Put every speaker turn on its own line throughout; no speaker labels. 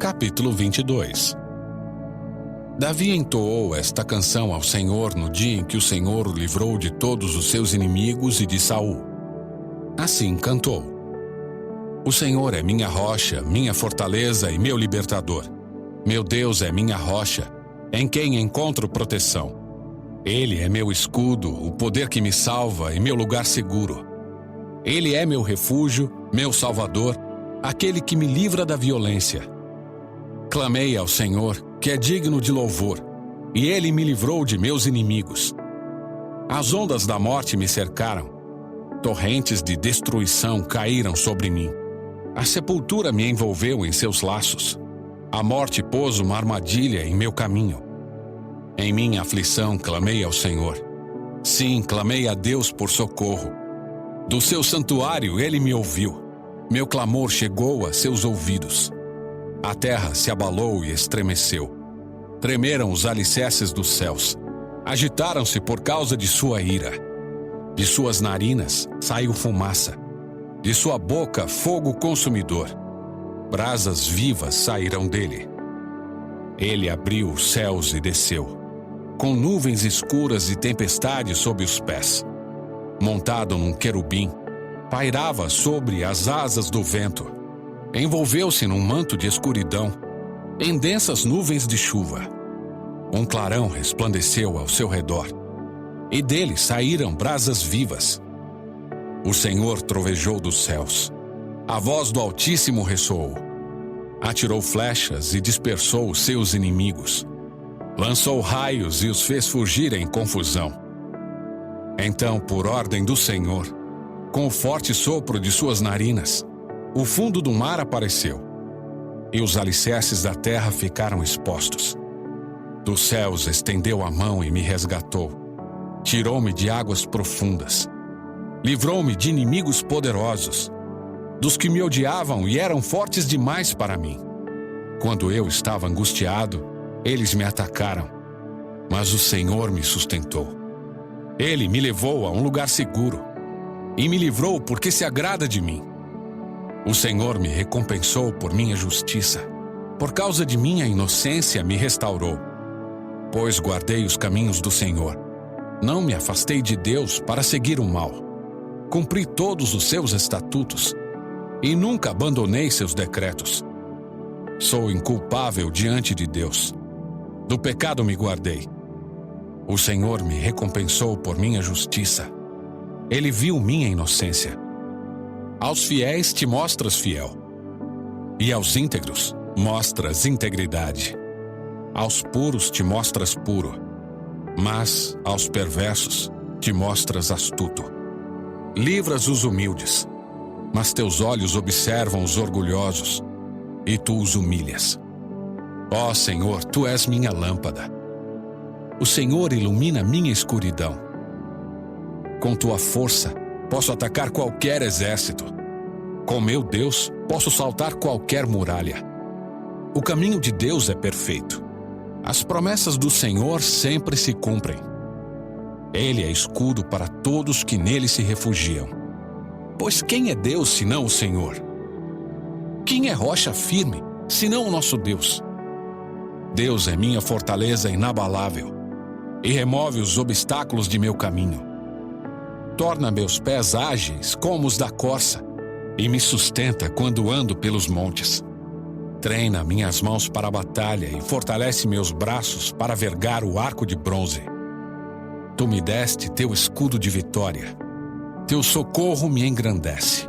Capítulo 22. Davi entoou esta canção ao Senhor no dia em que o Senhor o livrou de todos os seus inimigos e de Saul. Assim cantou: O Senhor é minha rocha, minha fortaleza e meu libertador. Meu Deus é minha rocha, em quem encontro proteção. Ele é meu escudo, o poder que me salva e meu lugar seguro. Ele é meu refúgio, meu salvador, aquele que me livra da violência. Clamei ao Senhor, que é digno de louvor, e Ele me livrou de meus inimigos. As ondas da morte me cercaram, torrentes de destruição caíram sobre mim. A sepultura me envolveu em seus laços. A morte pôs uma armadilha em meu caminho. Em minha aflição clamei ao Senhor. Sim, clamei a Deus por socorro. Do seu santuário Ele me ouviu. Meu clamor chegou a seus ouvidos. A terra se abalou e estremeceu. Tremeram os alicerces dos céus. Agitaram-se por causa de sua ira. De suas narinas saiu fumaça. De sua boca fogo consumidor. Brasas vivas saíram dele. Ele abriu os céus e desceu, com nuvens escuras e tempestade sob os pés. Montado num querubim, pairava sobre as asas do vento. Envolveu-se num manto de escuridão, em densas nuvens de chuva. Um clarão resplandeceu ao seu redor, e dele saíram brasas vivas. O Senhor trovejou dos céus. A voz do Altíssimo ressoou. Atirou flechas e dispersou os seus inimigos. Lançou raios e os fez fugir em confusão. Então, por ordem do Senhor, com o forte sopro de suas narinas, o fundo do mar apareceu, e os alicerces da terra ficaram expostos. Dos céus estendeu a mão e me resgatou. Tirou-me de águas profundas. Livrou-me de inimigos poderosos, dos que me odiavam e eram fortes demais para mim. Quando eu estava angustiado, eles me atacaram, mas o Senhor me sustentou. Ele me levou a um lugar seguro e me livrou porque se agrada de mim. O Senhor me recompensou por minha justiça. Por causa de minha inocência me restaurou. Pois guardei os caminhos do Senhor. Não me afastei de Deus para seguir o mal. Cumpri todos os seus estatutos e nunca abandonei seus decretos. Sou inculpável diante de Deus. Do pecado me guardei. O Senhor me recompensou por minha justiça. Ele viu minha inocência. Aos fiéis te mostras fiel, e aos íntegros mostras integridade. Aos puros te mostras puro, mas aos perversos te mostras astuto. Livras os humildes, mas teus olhos observam os orgulhosos, e tu os humilhas. Ó Senhor, tu és minha lâmpada. O Senhor ilumina minha escuridão. Com tua força, posso atacar qualquer exército. Com meu Deus, posso saltar qualquer muralha. O caminho de Deus é perfeito. As promessas do Senhor sempre se cumprem. Ele é escudo para todos que nele se refugiam. Pois quem é Deus senão o Senhor? Quem é rocha firme senão o nosso Deus? Deus é minha fortaleza inabalável e remove os obstáculos de meu caminho. Torna meus pés ágeis como os da corça e me sustenta quando ando pelos montes. Treina minhas mãos para a batalha e fortalece meus braços para vergar o arco de bronze. Tu me deste teu escudo de vitória. Teu socorro me engrandece.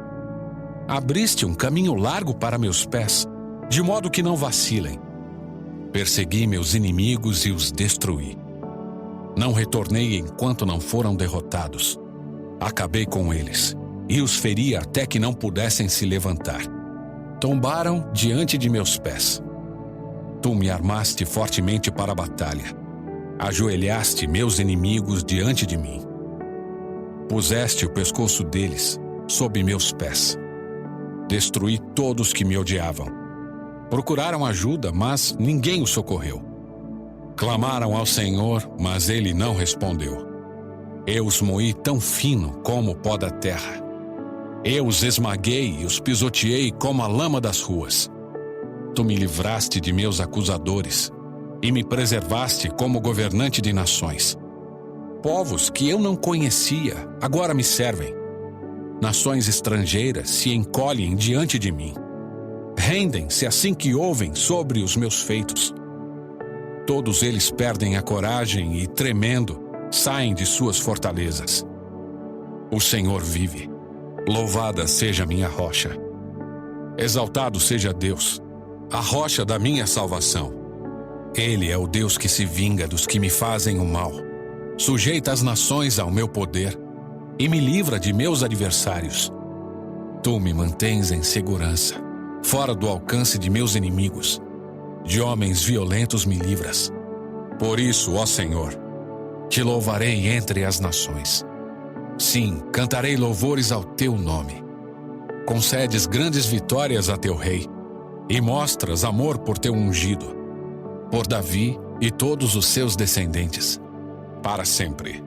Abriste um caminho largo para meus pés, de modo que não vacilem. Persegui meus inimigos e os destruí. Não retornei enquanto não foram derrotados. Acabei com eles e os feri até que não pudessem se levantar. Tombaram diante de meus pés. Tu me armaste fortemente para a batalha. Ajoelhaste meus inimigos diante de mim. Puseste o pescoço deles sob meus pés. Destruí todos que me odiavam. Procuraram ajuda, mas ninguém os socorreu. Clamaram ao Senhor, mas Ele não respondeu. Eu os moí tão fino como o pó da terra. Eu os esmaguei e os pisoteei como a lama das ruas. Tu me livraste de meus acusadores e me preservaste como governante de nações. Povos que eu não conhecia agora me servem. Nações estrangeiras se encolhem diante de mim. Rendem-se assim que ouvem sobre os meus feitos. Todos eles perdem a coragem e, tremendo, saem de suas fortalezas. O Senhor vive. Louvada seja minha rocha. Exaltado seja Deus, a rocha da minha salvação. Ele é o Deus que se vinga dos que me fazem o mal. Sujeita as nações ao meu poder e me livra de meus adversários. Tu me mantens em segurança, fora do alcance de meus inimigos. De homens violentos me livras. Por isso, ó Senhor, te louvarei entre as nações. Sim, cantarei louvores ao teu nome. Concedes grandes vitórias a teu rei e mostras amor por teu ungido, por Davi e todos os seus descendentes, para sempre.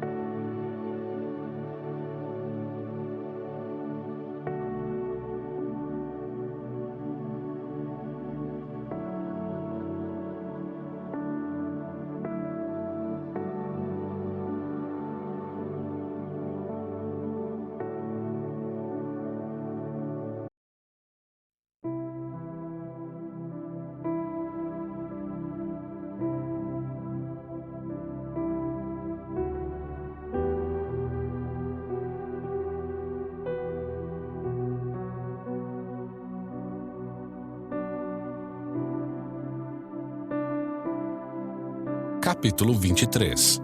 Capítulo 23.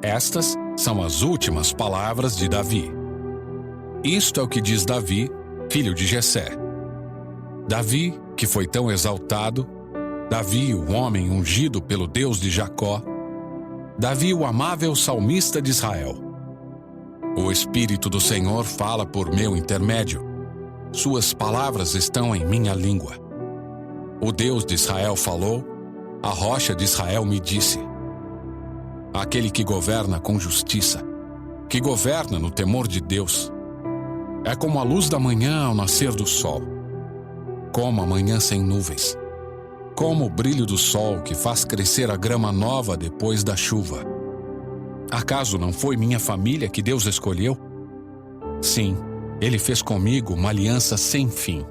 Estas são as últimas palavras de Davi. Isto é o que diz Davi, filho de Jessé. Davi, que foi tão exaltado, Davi, o homem ungido pelo Deus de Jacó, Davi, o amável salmista de Israel. O Espírito do Senhor fala por meu intermédio. Suas palavras estão em minha língua. O Deus de Israel falou, a rocha de Israel me disse. Aquele que governa com justiça, que governa no temor de Deus, é como a luz da manhã ao nascer do sol, como a manhã sem nuvens, como o brilho do sol que faz crescer a grama nova depois da chuva. Acaso não foi minha família que Deus escolheu? Sim, Ele fez comigo uma aliança sem fim,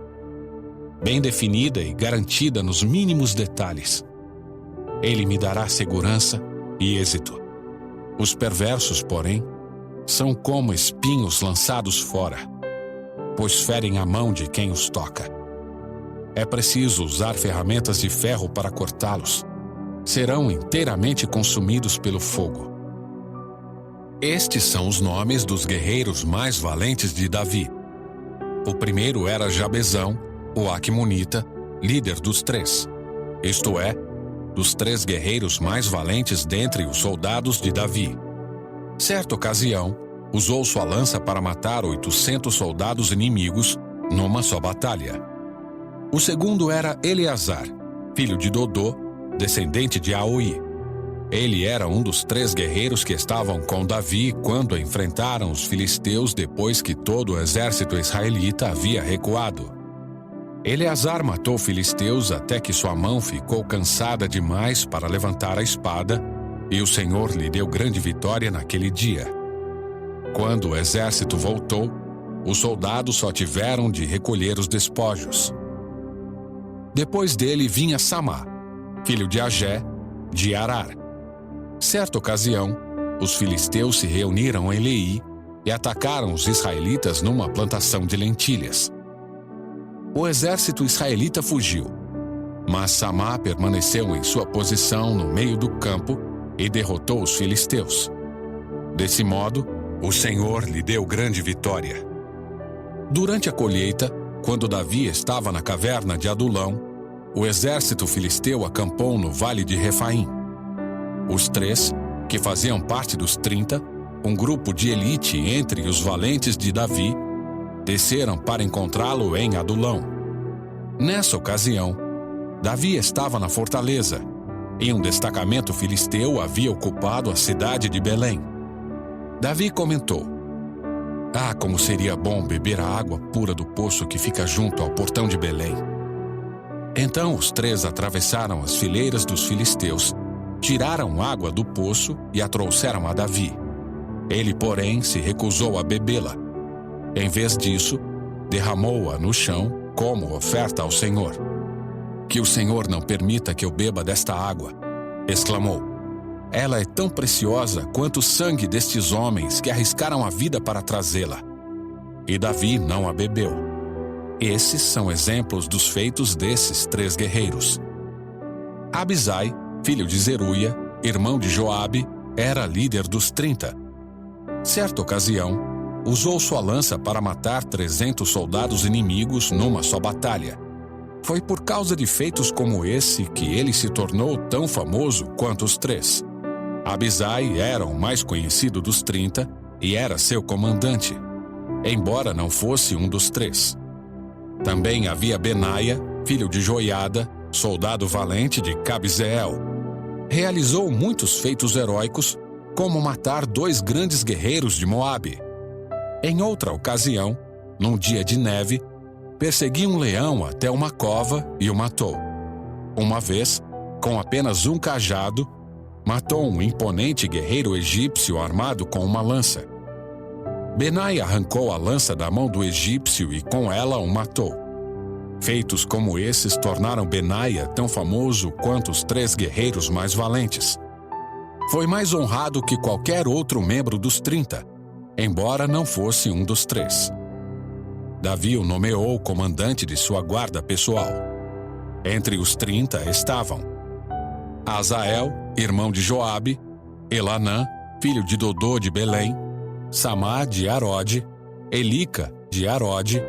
bem definida e garantida nos mínimos detalhes. Ele me dará segurança e êxito. Os perversos, porém, são como espinhos lançados fora, pois ferem a mão de quem os toca. É preciso usar ferramentas de ferro para cortá-los. Serão inteiramente consumidos pelo fogo. Estes são os nomes dos guerreiros mais valentes de Davi. O primeiro era Jabezão, o Aquemonita, líder dos 3, isto é, dos 3 guerreiros mais valentes dentre os soldados de Davi. Certa ocasião, usou sua lança para matar 800 soldados inimigos numa só batalha. O segundo era Eleazar, filho de Dodô, descendente de Aoi. Ele era um dos 3 guerreiros que estavam com Davi quando enfrentaram os filisteus depois que todo o exército israelita havia recuado. Eleazar matou filisteus até que sua mão ficou cansada demais para levantar a espada, e o Senhor lhe deu grande vitória naquele dia. Quando o exército voltou, os soldados só tiveram de recolher os despojos. Depois dele vinha Samá, filho de Agé, de Arar. Certa ocasião, os filisteus se reuniram em Leí e atacaram os israelitas numa plantação de lentilhas. O exército israelita fugiu, mas Samá permaneceu em sua posição no meio do campo e derrotou os filisteus. Desse modo, o Senhor lhe deu grande vitória. Durante a colheita, quando Davi estava na caverna de Adulão, o exército filisteu acampou no vale de Refaim. Os 3, que faziam parte dos 30, um grupo de elite entre os valentes de Davi, desceram para encontrá-lo em Adulão. Nessa ocasião, Davi estava na fortaleza, e um destacamento filisteu havia ocupado a cidade de Belém. Davi comentou: "Ah, como seria bom beber a água pura do poço que fica junto ao portão de Belém." Então os 3 atravessaram as fileiras dos filisteus, tiraram água do poço e a trouxeram a Davi. Ele, porém, se recusou a bebê-la. Em vez disso, derramou-a no chão como oferta ao Senhor. Que o Senhor não permita que eu beba desta água, exclamou. Ela é tão preciosa quanto o sangue destes homens que arriscaram a vida para trazê-la. E Davi não a bebeu. Esses são exemplos dos feitos desses 3 guerreiros. Abisai, filho de Zeruia, irmão de Joabe, era líder dos 30. Certa ocasião, usou sua lança para matar 300 soldados inimigos numa só batalha. Foi por causa de feitos como esse que ele se tornou tão famoso quanto os 3. Abisai era o mais conhecido dos 30 e era seu comandante, embora não fosse um dos 3. Também havia Benaia, filho de Joiada, soldado valente de Cabzeel. Realizou muitos feitos heróicos, como matar 2 grandes guerreiros de Moabe. Em outra ocasião, num dia de neve, perseguiu um leão até uma cova e o matou. Uma vez, com apenas um cajado, matou um imponente guerreiro egípcio armado com uma lança. Benaia arrancou a lança da mão do egípcio e com ela o matou. Feitos como esses tornaram Benaia tão famoso quanto os 3 guerreiros mais valentes. Foi mais honrado que qualquer outro membro dos 30, embora não fosse um dos 3. Davi o nomeou comandante de sua guarda pessoal. Entre os 30 estavam Azael, irmão de Joabe, Elanã, filho de Dodô de Belém, Samá de Arode, Elica de Arode,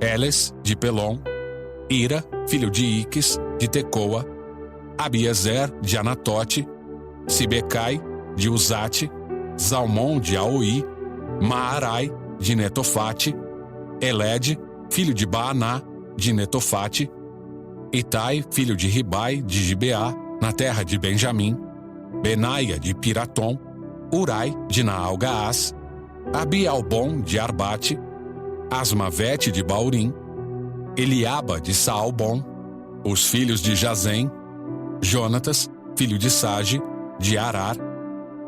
Eles de Pelom, Ira, filho de Iques, de Tecoa, Abiezer de Anatote, Sibecai de Uzate, Zalmon de Aoi, Maarai de Netofate, Elede, filho de Baaná, de Netofate, Itai, filho de Ribai, de Gibeá, na terra de Benjamim, Benaia de Piratom, Urai de Naal-Gaás, Abialbon de Arbate, Asmavete de Baurim, Eliaba de Saalbon, os filhos de Jazem, Jonatas, filho de Sage, de Arar,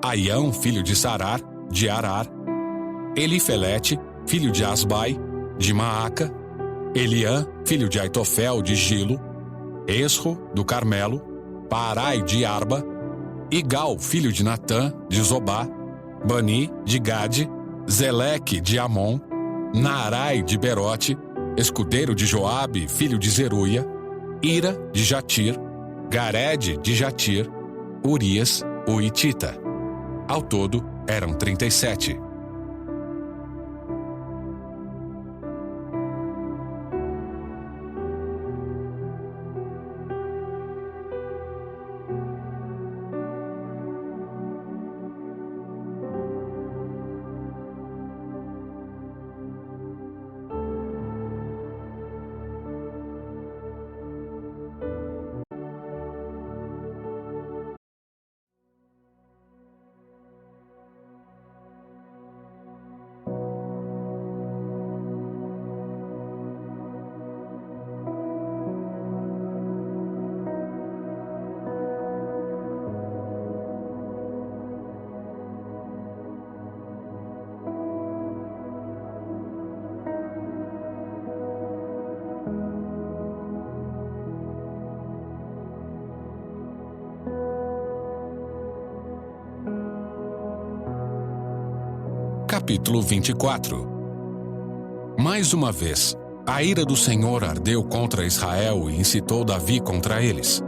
Aião, filho de Sarar, de Arar, Elifelete, filho de Asbai, de Maaca, Eliã, filho de Aitofel, de Gilo, Esro, do Carmelo, Paarai, de Arba, Igal, filho de Natã, de Zobá, Bani, de Gade, Zeleque, de Amon, Naarai, de Berote, escudeiro de Joabe, filho de Zeruia, Ira, de Jatir, Gared, de Jatir, Urias, o Itita. Ao todo, eram 37. Capítulo 24. Mais uma vez, a ira do Senhor ardeu contra Israel e incitou Davi contra eles.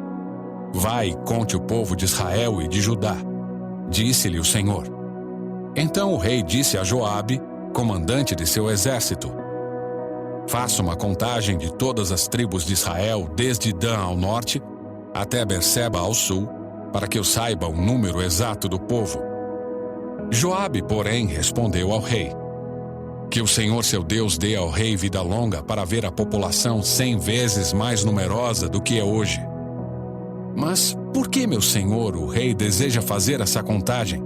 Vai, conte o povo de Israel e de Judá, disse-lhe o Senhor. Então o rei disse a Joabe, comandante de seu exército: faça uma contagem de todas as tribos de Israel, desde Dan ao norte até Berseba ao sul, para que eu saiba o número exato do povo. Joabe, porém, respondeu ao rei: que o Senhor seu Deus dê ao rei vida longa para ver a população 100 vezes mais numerosa do que é hoje. Mas por que, meu senhor, o rei deseja fazer essa contagem?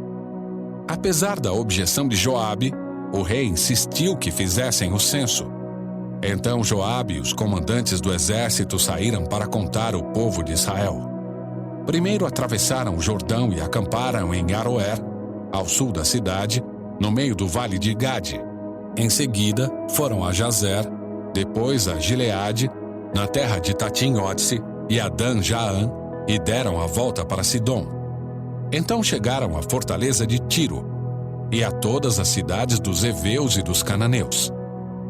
Apesar da objeção de Joabe, o rei insistiu que fizessem o censo. Então Joabe e os comandantes do exército saíram para contar o povo de Israel. Primeiro atravessaram o Jordão e acamparam em Aroer, ao sul da cidade, no meio do vale de Gade. Em seguida, foram a Jazer, depois a Gileade, na terra de Tatim-Odse e a Dan-Jaã, e deram a volta para Sidom. Então chegaram à fortaleza de Tiro e a todas as cidades dos heveus e dos cananeus.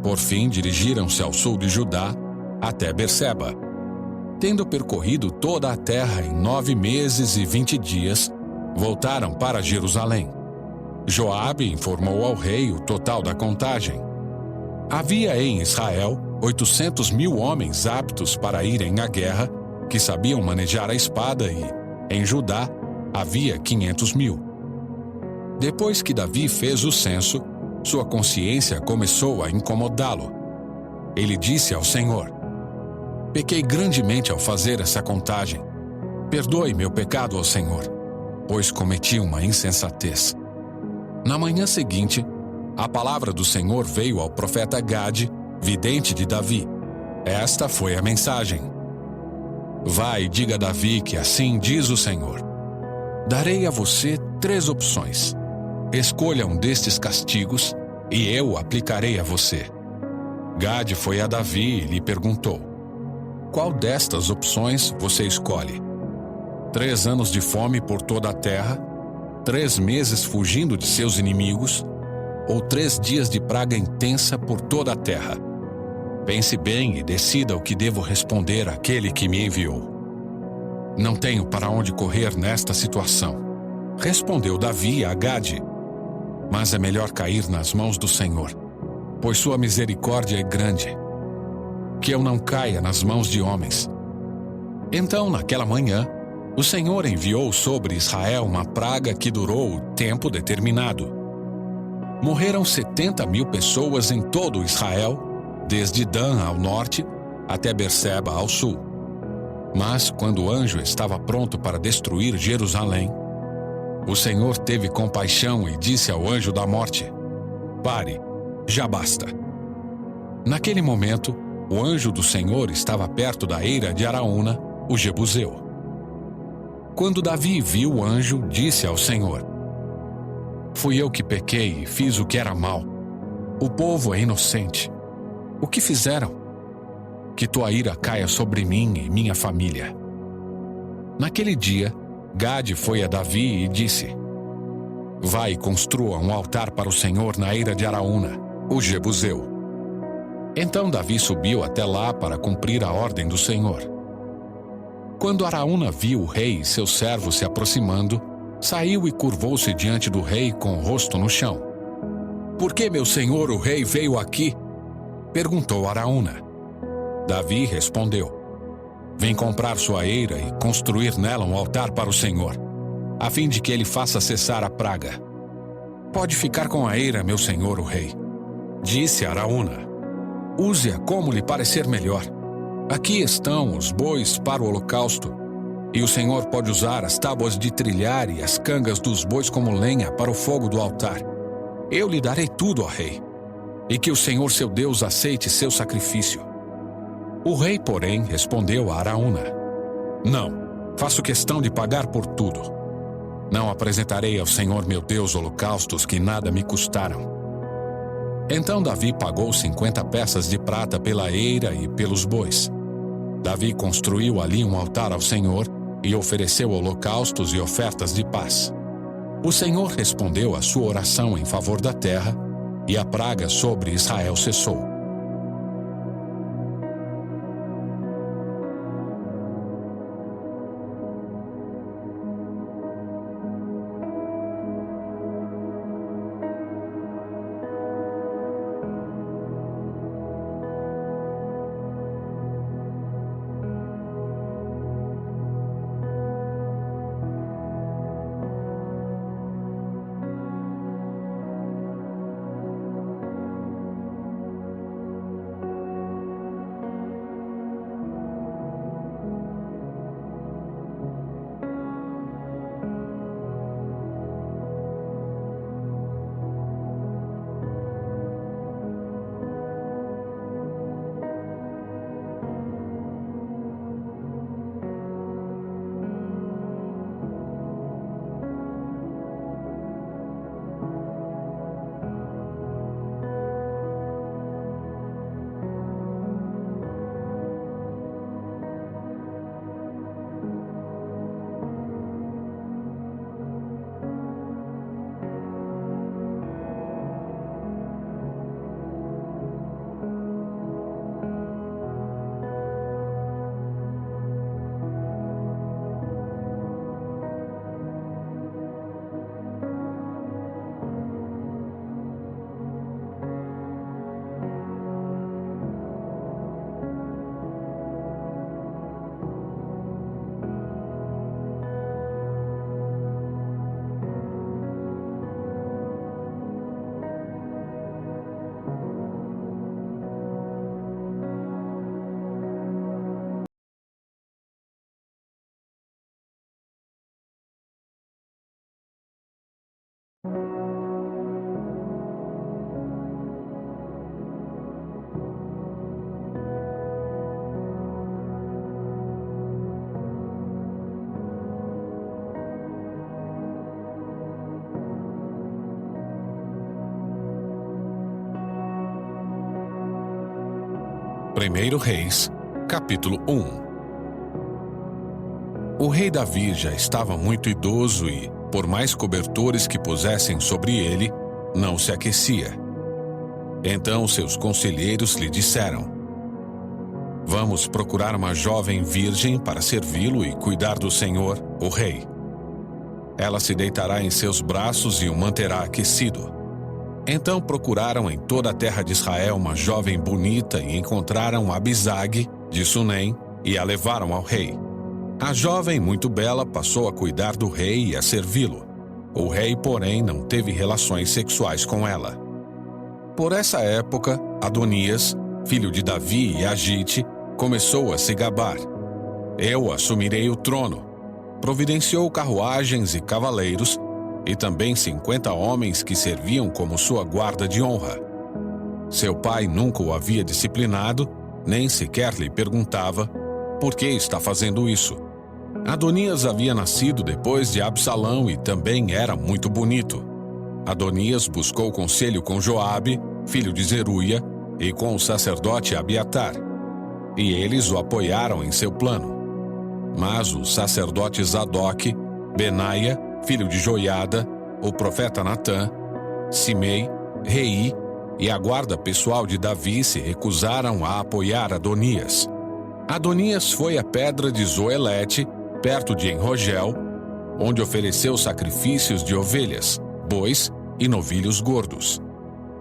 Por fim, dirigiram-se ao sul de Judá, até Berseba. Tendo percorrido toda a terra em 9 meses e 20 dias, voltaram para Jerusalém. Joabe informou ao rei o total da contagem. Havia em Israel 800.000 homens aptos para irem à guerra, que sabiam manejar a espada, e, em Judá, havia 500.000. Depois que Davi fez o censo, sua consciência começou a incomodá-lo. Ele disse ao Senhor: pequei grandemente ao fazer essa contagem. Perdoe meu pecado ao Senhor, pois cometi uma insensatez. Na manhã seguinte, a palavra do Senhor veio ao profeta Gade, vidente de Davi. Esta foi a mensagem: vai e diga a Davi que assim diz o Senhor: darei a você 3 opções. Escolha um destes castigos e eu aplicarei a você. Gade foi a Davi e lhe perguntou: qual destas opções você escolhe? 3 anos de fome por toda a terra, 3 meses fugindo de seus inimigos, ou 3 dias de praga intensa por toda a terra? Pense bem e decida o que devo responder àquele que me enviou. Não tenho para onde correr nesta situação, respondeu Davi a Gade. Mas é melhor cair nas mãos do Senhor, pois sua misericórdia é grande. Que eu não caia nas mãos de homens. Então, naquela manhã, o Senhor enviou sobre Israel uma praga que durou o tempo determinado. Morreram 70.000 pessoas em todo Israel, desde Dan ao norte até Berseba ao sul. Mas, quando o anjo estava pronto para destruir Jerusalém, o Senhor teve compaixão e disse ao anjo da morte: pare, já basta. Naquele momento, o anjo do Senhor estava perto da eira de Araúna, o Jebuseu. Quando Davi viu o anjo, disse ao Senhor: fui eu que pequei e fiz o que era mal. O povo é inocente. O que fizeram? Que tua ira caia sobre mim e minha família. Naquele dia, Gade foi a Davi e disse: vai e construa um altar para o Senhor na eira de Araúna, o Jebuseu. Então Davi subiu até lá para cumprir a ordem do Senhor. Quando Araúna viu o rei e seus servos se aproximando, saiu e curvou-se diante do rei com o rosto no chão. Por que meu senhor o rei veio aqui? Perguntou Araúna. Davi respondeu: vem comprar sua eira e construir nela um altar para o Senhor, a fim de que ele faça cessar a praga. Pode ficar com a eira, meu senhor o rei. Disse Araúna: use-a como lhe parecer melhor. Aqui estão os bois para o holocausto, e o Senhor pode usar as tábuas de trilhar e as cangas dos bois como lenha para o fogo do altar. Eu lhe darei tudo, ó rei, e que o Senhor seu Deus aceite seu sacrifício. O rei, porém, respondeu a Araúna: não, faço questão de pagar por tudo. Não apresentarei ao Senhor meu Deus holocaustos que nada me custaram. Então Davi pagou 50 peças de prata pela eira e pelos bois. Davi construiu ali um altar ao Senhor e ofereceu holocaustos e ofertas de paz. O Senhor respondeu à sua oração em favor da terra, e a praga sobre Israel cessou. 1 Reis, capítulo 1. O rei Davi já estava muito idoso e, por mais cobertores que pusessem sobre ele, não se aquecia. Então seus conselheiros lhe disseram: Vamos procurar uma jovem virgem para servi-lo e cuidar do Senhor, o rei. Ela se deitará em seus braços e o manterá aquecido. Então procuraram em toda a terra de Israel uma jovem bonita e encontraram Abisag, de Sunem, e a levaram ao rei. A jovem, muito bela, passou a cuidar do rei e a servi-lo. O rei, porém, não teve relações sexuais com ela. Por essa época, Adonias, filho de Davi e Agite, começou a se gabar. Eu assumirei o trono. Providenciou carruagens e cavaleiros, e também 50 homens que serviam como sua guarda de honra. Seu pai nunca o havia disciplinado, nem sequer lhe perguntava por que está fazendo isso. Adonias havia nascido depois de Absalão e também era muito bonito. Adonias buscou conselho com Joabe, filho de Zeruia, e com o sacerdote Abiatar, e eles o apoiaram em seu plano. Mas os sacerdotes Zadok, Benaia, filho de Joiada, o profeta Natã, Simei, Rei e a guarda pessoal de Davi se recusaram a apoiar Adonias. Adonias foi à pedra de Zoelete, perto de Enrogel, onde ofereceu sacrifícios de ovelhas, bois e novilhos gordos.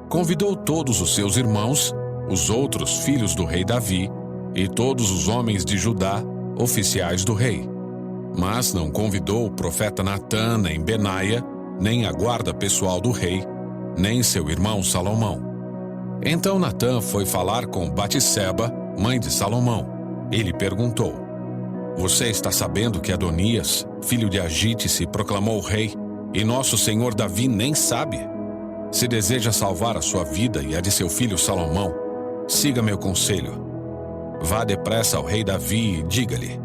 Convidou todos os seus irmãos, os outros filhos do rei Davi, e todos os homens de Judá, oficiais do rei. Mas não convidou o profeta Natã, nem Benaia, nem a guarda pessoal do rei, nem seu irmão Salomão. Então Natã foi falar com Batseba, mãe de Salomão. Ele perguntou: Você está sabendo que Adonias, filho de Agite, se proclamou rei, e nosso senhor Davi nem sabe? Se deseja salvar a sua vida e a de seu filho Salomão, siga meu conselho. Vá depressa ao rei Davi e diga-lhe: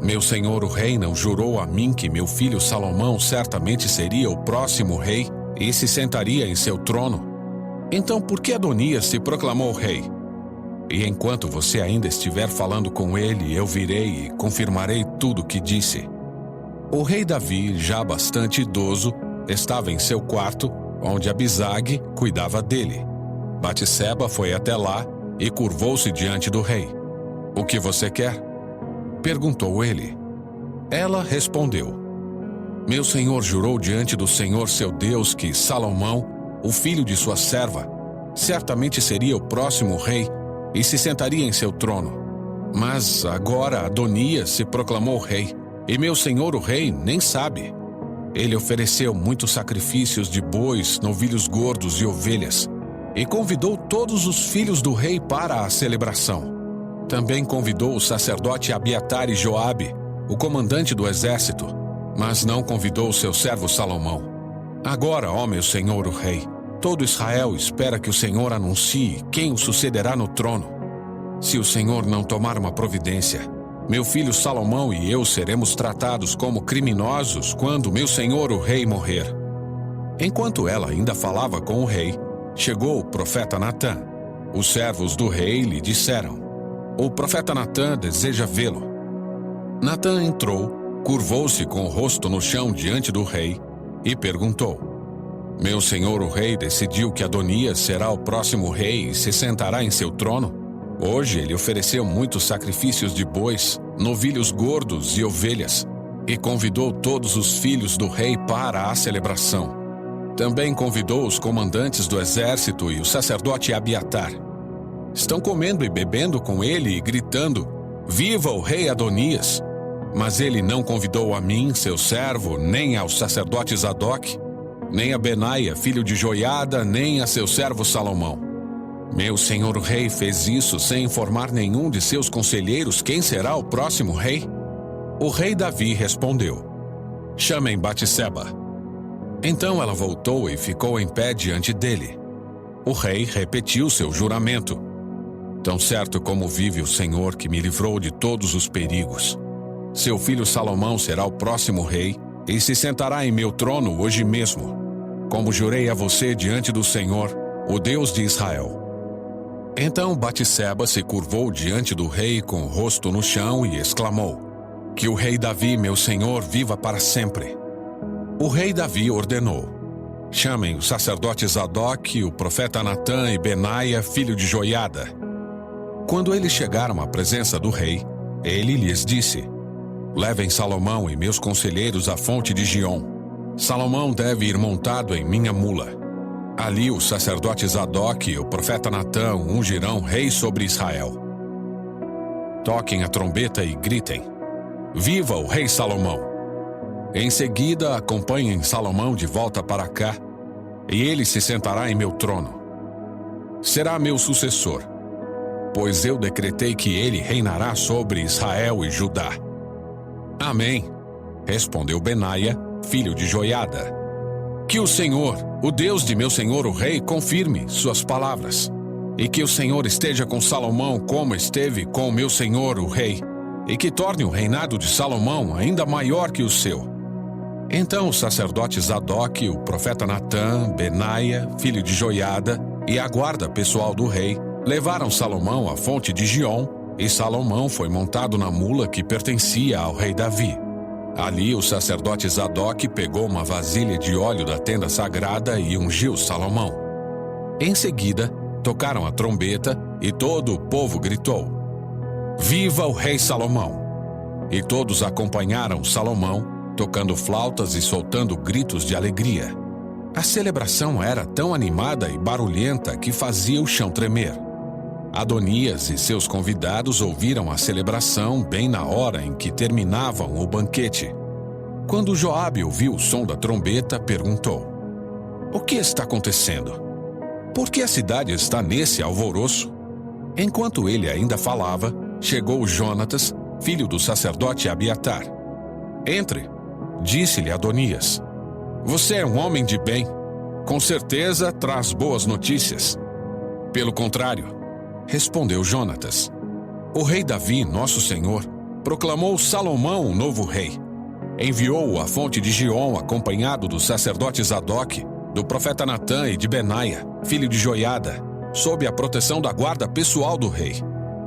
Meu senhor o rei não jurou a mim que meu filho Salomão certamente seria o próximo rei e se sentaria em seu trono? Então por que Adonias se proclamou rei? E enquanto você ainda estiver falando com ele, eu virei e confirmarei tudo o que disse. O rei Davi, já bastante idoso, estava em seu quarto, onde Abisag cuidava dele. Batseba foi até lá e curvou-se diante do rei. O que você quer? Perguntou ele. Ela respondeu: Meu senhor jurou diante do Senhor seu Deus que Salomão, o filho de sua serva, certamente seria o próximo rei e se sentaria em seu trono. Mas agora Adonias se proclamou rei, e meu senhor o rei nem sabe. Ele ofereceu muitos sacrifícios de bois, novilhos gordos e ovelhas, e convidou todos os filhos do rei para a celebração. Também convidou o sacerdote Abiatar e Joabe, o comandante do exército, mas não convidou seu servo Salomão. Agora, ó meu senhor o rei, todo Israel espera que o Senhor anuncie quem o sucederá no trono. Se o Senhor não tomar uma providência, meu filho Salomão e eu seremos tratados como criminosos quando meu senhor o rei morrer. Enquanto ela ainda falava com o rei, chegou o profeta Natã. Os servos do rei lhe disseram: O profeta Natã deseja vê-lo. Natã entrou, curvou-se com o rosto no chão diante do rei e perguntou: Meu senhor o rei decidiu que Adonias será o próximo rei e se sentará em seu trono? Hoje ele ofereceu muitos sacrifícios de bois, novilhos gordos e ovelhas, e convidou todos os filhos do rei para a celebração. Também convidou os comandantes do exército e o sacerdote Abiatar. Estão comendo e bebendo com ele e gritando: Viva o rei Adonias! Mas ele não convidou a mim, seu servo, nem ao sacerdote Zadok, nem a Benaia, filho de Joiada, nem a seu servo Salomão. Meu senhor o rei fez isso sem informar nenhum de seus conselheiros quem será o próximo rei? O rei Davi respondeu: Chamem Batseba. Então ela voltou e ficou em pé diante dele. O rei repetiu seu juramento: Tão certo como vive o Senhor que me livrou de todos os perigos, seu filho Salomão será o próximo rei e se sentará em meu trono hoje mesmo, como jurei a você diante do Senhor, o Deus de Israel. Então Batseba se curvou diante do rei com o rosto no chão e exclamou: Que o rei Davi, meu senhor, viva para sempre. O rei Davi ordenou: Chamem o sacerdote Zadok, o profeta Natã e Benaia, filho de Joiada. Quando eles chegaram à presença do rei, ele lhes disse: Levem Salomão e meus conselheiros à fonte de Giom. Salomão deve ir montado em minha mula. Ali o sacerdote Zadok e o profeta Natã ungirão rei sobre Israel. Toquem a trombeta e gritem: Viva o rei Salomão! Em seguida, acompanhem Salomão de volta para cá, e ele se sentará em meu trono. Será meu sucessor, pois eu decretei que ele reinará sobre Israel e Judá. Amém, respondeu Benaia, filho de Joiada. Que o Senhor, o Deus de meu senhor o rei, confirme suas palavras, e que o Senhor esteja com Salomão como esteve com meu senhor o rei, e que torne o reinado de Salomão ainda maior que o seu. Então o sacerdote Zadok, o profeta Natã, Benaia, filho de Joiada, e a guarda pessoal do rei, levaram Salomão à fonte de Giom, e Salomão foi montado na mula que pertencia ao rei Davi. Ali o sacerdote Zadok pegou uma vasilha de óleo da tenda sagrada e ungiu Salomão. Em seguida, tocaram a trombeta e todo o povo gritou: Viva o rei Salomão! E todos acompanharam Salomão, tocando flautas e soltando gritos de alegria. A celebração era tão animada e barulhenta que fazia o chão tremer. Adonias e seus convidados ouviram a celebração bem na hora em que terminavam o banquete. Quando Joabe ouviu o som da trombeta, perguntou: O que está acontecendo? Por que a cidade está nesse alvoroço? Enquanto ele ainda falava, chegou Jonatas, filho do sacerdote Abiatar. Entre, disse-lhe Adonias. Você é um homem de bem. Com certeza traz boas notícias. Pelo contrário, respondeu Jonatas, o rei Davi, nosso senhor, proclamou Salomão o novo rei. Enviou-o à fonte de Giom acompanhado do sacerdote Zadok, do profeta Natã e de Benaia, filho de Joiada, sob a proteção da guarda pessoal do rei.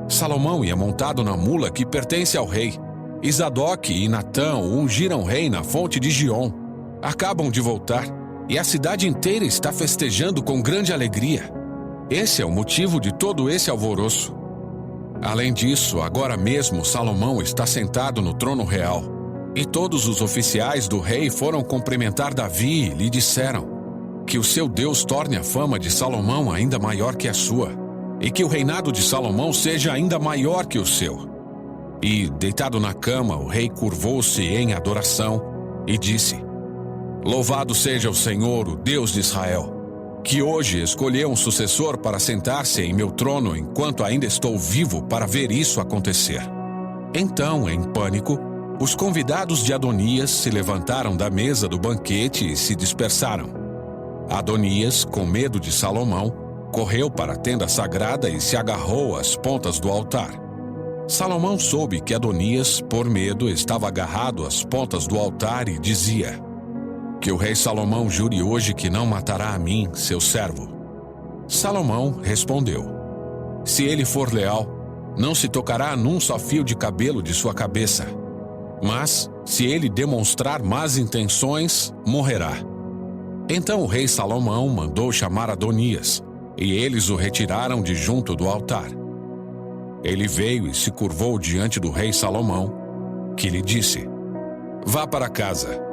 Salomão ia montado na mula que pertence ao rei. E Zadok e Natã o ungiram rei na fonte de Giom. Acabam de voltar, e a cidade inteira está festejando com grande alegria. Esse é o motivo de todo esse alvoroço. Além disso, agora mesmo Salomão está sentado no trono real, e todos os oficiais do rei foram cumprimentar Davi e lhe disseram: Que o seu Deus torne a fama de Salomão ainda maior que a sua, e que o reinado de Salomão seja ainda maior que o seu. E, deitado na cama, o rei curvou-se em adoração e disse: Louvado seja o Senhor, o Deus de Israel, que hoje escolheu um sucessor para sentar-se em meu trono enquanto ainda estou vivo para ver isso acontecer. Então, em pânico, os convidados de Adonias se levantaram da mesa do banquete e se dispersaram. Adonias, com medo de Salomão, correu para a tenda sagrada e se agarrou às pontas do altar. Salomão soube que Adonias, por medo, estava agarrado às pontas do altar e dizia: Que o rei Salomão jure hoje que não matará a mim, seu servo. Salomão respondeu: Se ele for leal, não se tocará num só fio de cabelo de sua cabeça. Mas, se ele demonstrar más intenções, morrerá. Então o rei Salomão mandou chamar Adonias, e eles o retiraram de junto do altar. Ele veio e se curvou diante do rei Salomão, que lhe disse: Vá para casa.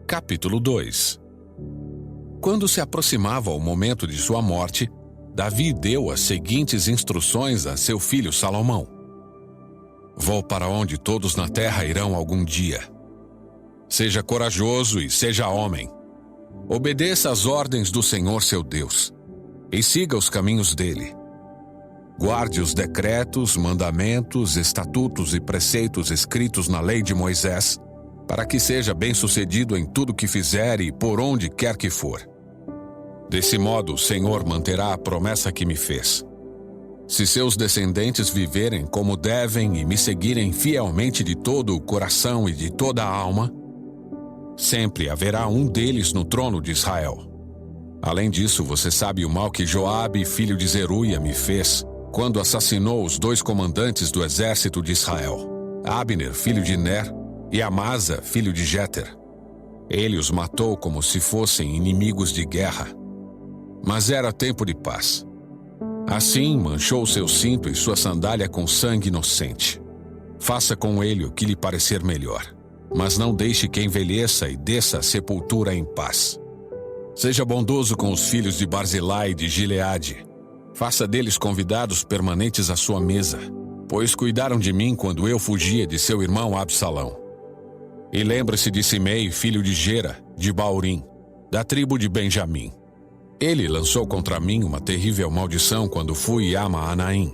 Capítulo 2. Quando se aproximava o momento de sua morte, Davi deu as seguintes instruções a seu filho Salomão: Vou para onde todos na terra irão algum dia. Seja corajoso e seja homem. Obedeça às ordens do Senhor seu Deus e siga os caminhos dele. Guarde os decretos, mandamentos, estatutos e preceitos escritos na lei de Moisés, para que seja bem-sucedido em tudo que fizer e por onde quer que for. Desse modo, o Senhor manterá a promessa que me fez. Se seus descendentes viverem como devem e me seguirem fielmente de todo o coração e de toda a alma, sempre haverá um deles no trono de Israel. Além disso, você sabe o mal que Joabe, filho de Zeruia, me fez quando assassinou os 2 comandantes do exército de Israel, Abner, filho de Ner, e Amasa, filho de Jeter. Ele os matou como se fossem inimigos de guerra. Mas era tempo de paz. Assim, manchou seu cinto e sua sandália com sangue inocente. Faça com ele o que lhe parecer melhor, mas não deixe que envelheça e desça à sepultura em paz. Seja bondoso com os filhos de Barzilai e de Gileade. Faça deles convidados permanentes à sua mesa, pois cuidaram de mim quando eu fugia de seu irmão Absalão. E lembre-se de Simei, filho de Gera, de Baurim, da tribo de Benjamim. Ele lançou contra mim uma terrível maldição quando fui a Maanaim.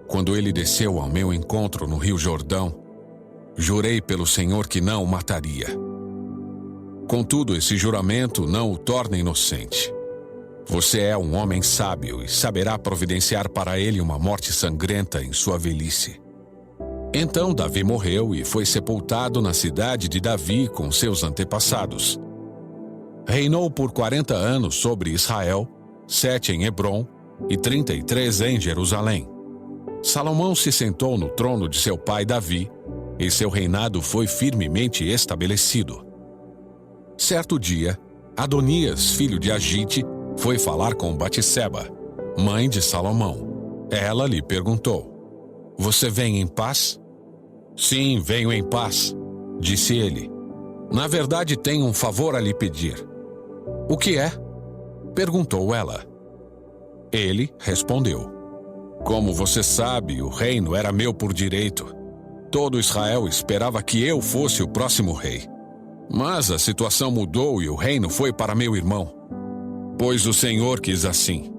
Quando ele desceu ao meu encontro no rio Jordão, jurei pelo Senhor que não o mataria. Contudo, esse juramento não o torna inocente. Você é um homem sábio e saberá providenciar para ele uma morte sangrenta em sua velhice. Então Davi morreu e foi sepultado na cidade de Davi com seus antepassados. Reinou por 40 anos sobre Israel, 7 em Hebrom e 33 em Jerusalém. Salomão se sentou no trono de seu pai Davi, e seu reinado foi firmemente estabelecido. Certo dia, Adonias, filho de Agite, foi falar com Batseba, mãe de Salomão. Ela lhe perguntou: Você vem em paz? Sim, venho em paz, disse ele. Na verdade, tenho um favor a lhe pedir. O que é? Perguntou ela. Ele respondeu: Como você sabe, o reino era meu por direito. Todo Israel esperava que eu fosse o próximo rei. Mas a situação mudou e o reino foi para meu irmão, pois o Senhor quis assim.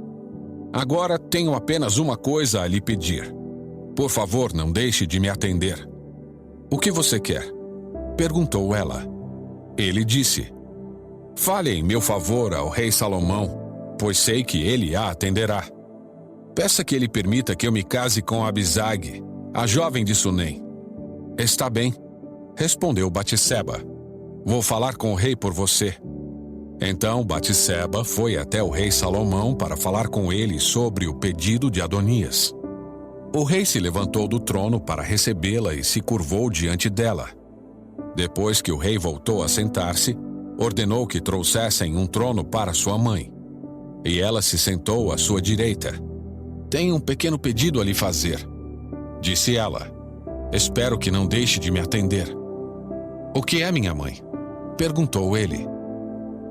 Agora tenho apenas uma coisa a lhe pedir. Por favor, não deixe de me atender. O que você quer? Perguntou ela. Ele disse: Fale em meu favor ao rei Salomão, pois sei que ele a atenderá. Peça que ele permita que eu me case com Abisag, a jovem de Sunem. Está bem, respondeu Batseba. Vou falar com o rei por você. Então Batseba foi até o rei Salomão para falar com ele sobre o pedido de Adonias. O rei se levantou do trono para recebê-la e se curvou diante dela. Depois que o rei voltou a sentar-se, ordenou que trouxessem um trono para sua mãe. E ela se sentou à sua direita. Tenho um pequeno pedido a lhe fazer, disse ela. Espero que não deixe de me atender. O que é, minha mãe? Perguntou ele.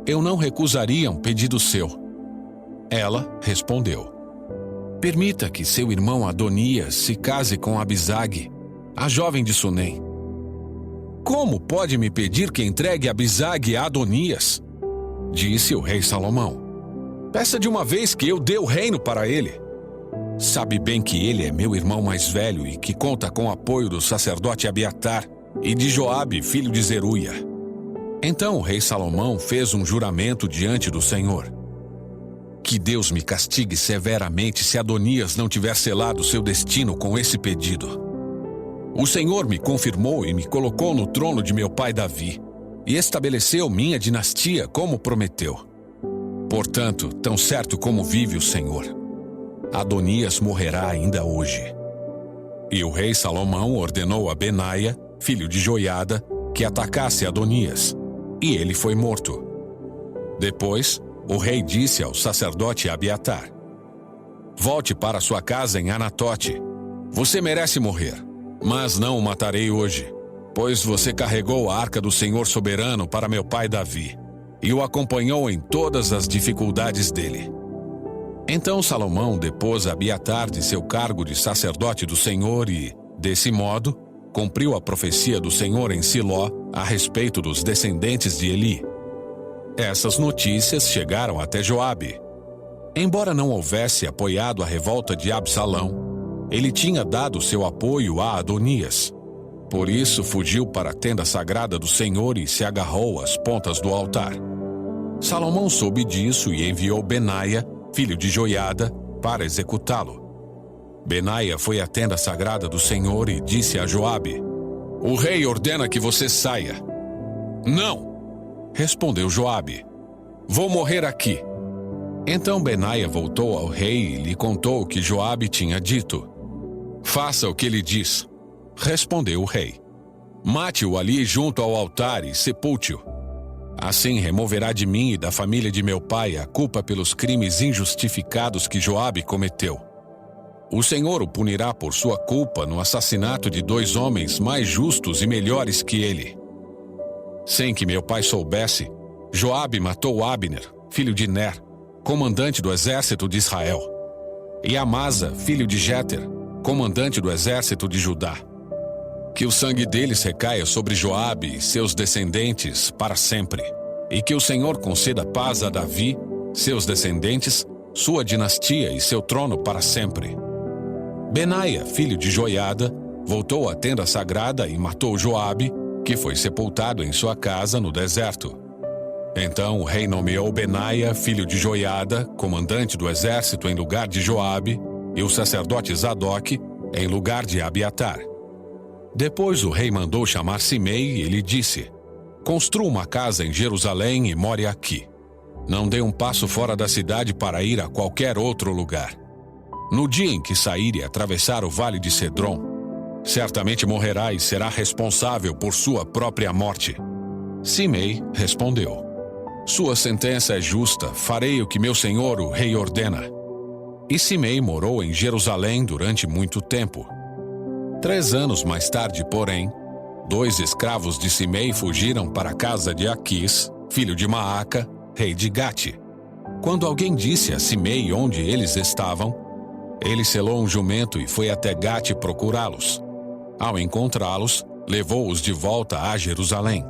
Eu não recusaria um pedido seu. Ela respondeu: Permita que seu irmão Adonias se case com Abisag, a jovem de Sunem. Como pode me pedir que entregue Abisag a Adonias? Disse o rei Salomão. Peça de uma vez que eu dê o reino para ele. Sabe bem que ele é meu irmão mais velho e que conta com o apoio do sacerdote Abiatar e de Joabe, filho de Zeruia. Então o rei Salomão fez um juramento diante do Senhor. Que Deus me castigue severamente se Adonias não tiver selado seu destino com esse pedido. O Senhor me confirmou e me colocou no trono de meu pai Davi, e estabeleceu minha dinastia como prometeu. Portanto, tão certo como vive o Senhor, Adonias morrerá ainda hoje. E o rei Salomão ordenou a Benaia, filho de Joiada, que atacasse Adonias, e ele foi morto. Depois, o rei disse ao sacerdote Abiatar: Volte para sua casa em Anatote. Você merece morrer, mas não o matarei hoje, pois você carregou a arca do Senhor soberano para meu pai Davi e o acompanhou em todas as dificuldades dele. Então Salomão depôs Abiatar de seu cargo de sacerdote do Senhor e, desse modo, cumpriu a profecia do Senhor em Siló a respeito dos descendentes de Eli. Essas notícias chegaram até Joabe. Embora não houvesse apoiado a revolta de Absalão, ele tinha dado seu apoio a Adonias. Por isso fugiu para a tenda sagrada do Senhor e se agarrou às pontas do altar. Salomão soube disso e enviou Benaia, filho de Joiada, para executá-lo. Benaia foi à tenda sagrada do Senhor e disse a Joabe: "O rei ordena que você saia." "Não," respondeu Joabe. "Vou morrer aqui." Então Benaia voltou ao rei e lhe contou o que Joabe tinha dito. "Faça o que ele diz," respondeu o rei. "Mate-o ali junto ao altar e sepulte-o. Assim removerá de mim e da família de meu pai a culpa pelos crimes injustificados que Joabe cometeu. O Senhor o punirá por sua culpa no assassinato de 2 homens mais justos e melhores que ele." Sem que meu pai soubesse, Joabe matou Abner, filho de Ner, comandante do exército de Israel, e Amasa, filho de Jeter, comandante do exército de Judá. Que o sangue deles recaia sobre Joabe e seus descendentes para sempre, e que o Senhor conceda paz a Davi, seus descendentes, sua dinastia e seu trono para sempre. Benaia, filho de Joiada, voltou à tenda sagrada e matou Joabe, que foi sepultado em sua casa no deserto. Então o rei nomeou Benaia, filho de Joiada, comandante do exército em lugar de Joabe, e o sacerdote Zadok em lugar de Abiatar. Depois o rei mandou chamar Simei e lhe disse: "Construa uma casa em Jerusalém e more aqui. Não dê um passo fora da cidade para ir a qualquer outro lugar. No dia em que sair e atravessar o vale de Cedron, certamente morrerá e será responsável por sua própria morte." Simei respondeu: "Sua sentença é justa, farei o que meu senhor, o rei, ordena." E Simei morou em Jerusalém durante muito tempo. 3 anos mais tarde, porém, 2 escravos de Simei fugiram para a casa de Aquis, filho de Maaca, rei de Gate. Quando alguém disse a Simei onde eles estavam, ele selou um jumento e foi até Gate procurá-los. Ao encontrá-los, levou-os de volta a Jerusalém.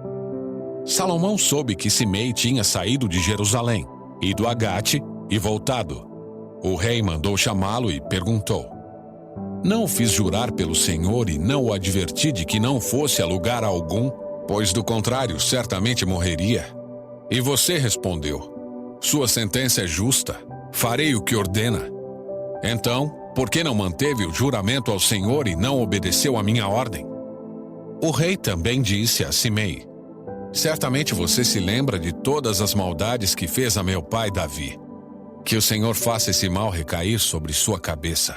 Salomão soube que Simei tinha saído de Jerusalém, ido a Gate e voltado. O rei mandou chamá-lo e perguntou: "Não o fiz jurar pelo Senhor e não o adverti de que não fosse a lugar algum, pois do contrário certamente morreria?" E você respondeu: "Sua sentença é justa, farei o que ordena." Então, por que não manteve o juramento ao Senhor e não obedeceu a minha ordem? O rei também disse a Simei: "Certamente você se lembra de todas as maldades que fez a meu pai Davi. Que o Senhor faça esse mal recair sobre sua cabeça.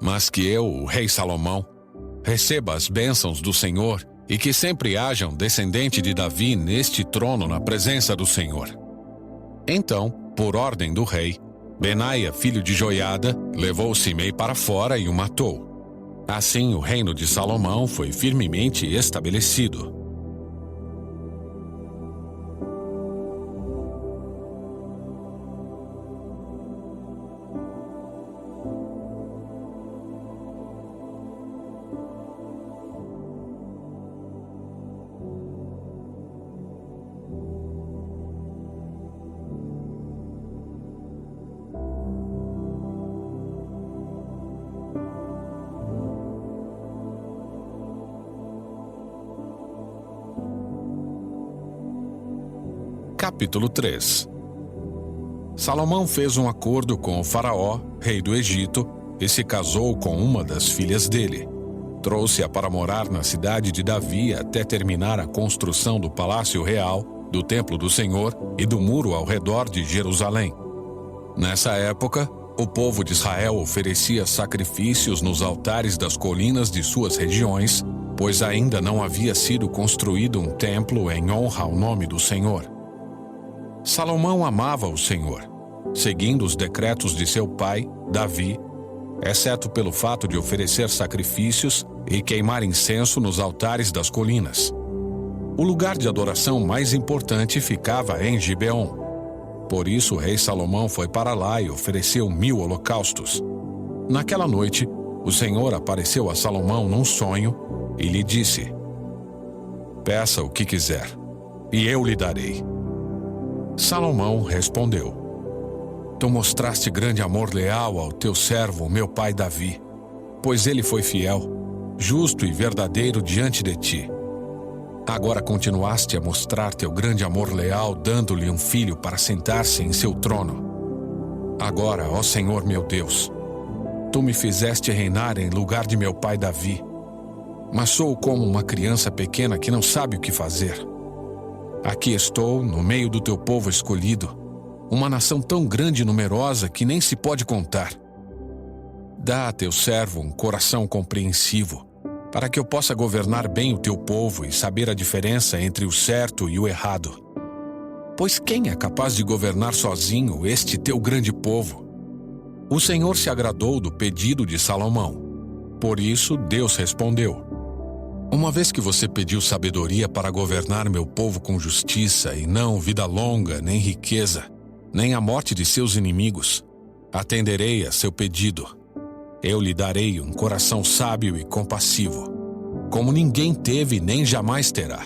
Mas que eu, o rei Salomão, receba as bênçãos do Senhor e que sempre haja um descendente de Davi neste trono na presença do Senhor." Então, por ordem do rei, Benaia, filho de Joiada, levou Simei para fora e o matou. Assim, o reino de Salomão foi firmemente estabelecido. Capítulo 3. Salomão fez um acordo com o faraó, rei do Egito, e se casou com uma das filhas dele. Trouxe-a para morar na cidade de Davi até terminar a construção do palácio real, do templo do Senhor e do muro ao redor de Jerusalém. Nessa época, o povo de Israel oferecia sacrifícios nos altares das colinas de suas regiões, pois ainda não havia sido construído um templo em honra ao nome do Senhor. Salomão amava o Senhor, seguindo os decretos de seu pai, Davi, exceto pelo fato de oferecer sacrifícios, e queimar incenso nos altares das colinas. O lugar de adoração mais importante ficava em Gibeon. Por isso o rei Salomão foi para lá e ofereceu 1000 holocaustos. Naquela noite, o Senhor apareceu a Salomão num sonho e lhe disse: Peça o que quiser, e eu lhe darei. Salomão respondeu: Tu mostraste grande amor leal ao teu servo, meu pai Davi, pois ele foi fiel, justo e verdadeiro diante de ti. Agora continuaste a mostrar teu grande amor leal, dando-lhe um filho para sentar-se em seu trono. Agora, ó Senhor meu Deus, tu me fizeste reinar em lugar de meu pai Davi, mas sou como uma criança pequena que não sabe o que fazer. Aqui estou, no meio do teu povo escolhido, uma nação tão grande e numerosa que nem se pode contar. Dá a teu servo um coração compreensivo, para que eu possa governar bem o teu povo e saber a diferença entre o certo e o errado. Pois quem é capaz de governar sozinho este teu grande povo? O Senhor se agradou do pedido de Salomão. Por isso, Deus respondeu: Uma vez que você pediu sabedoria para governar meu povo com justiça, e não vida longa, nem riqueza, nem a morte de seus inimigos, atenderei a seu pedido. Eu lhe darei um coração sábio e compassivo, como ninguém teve nem jamais terá.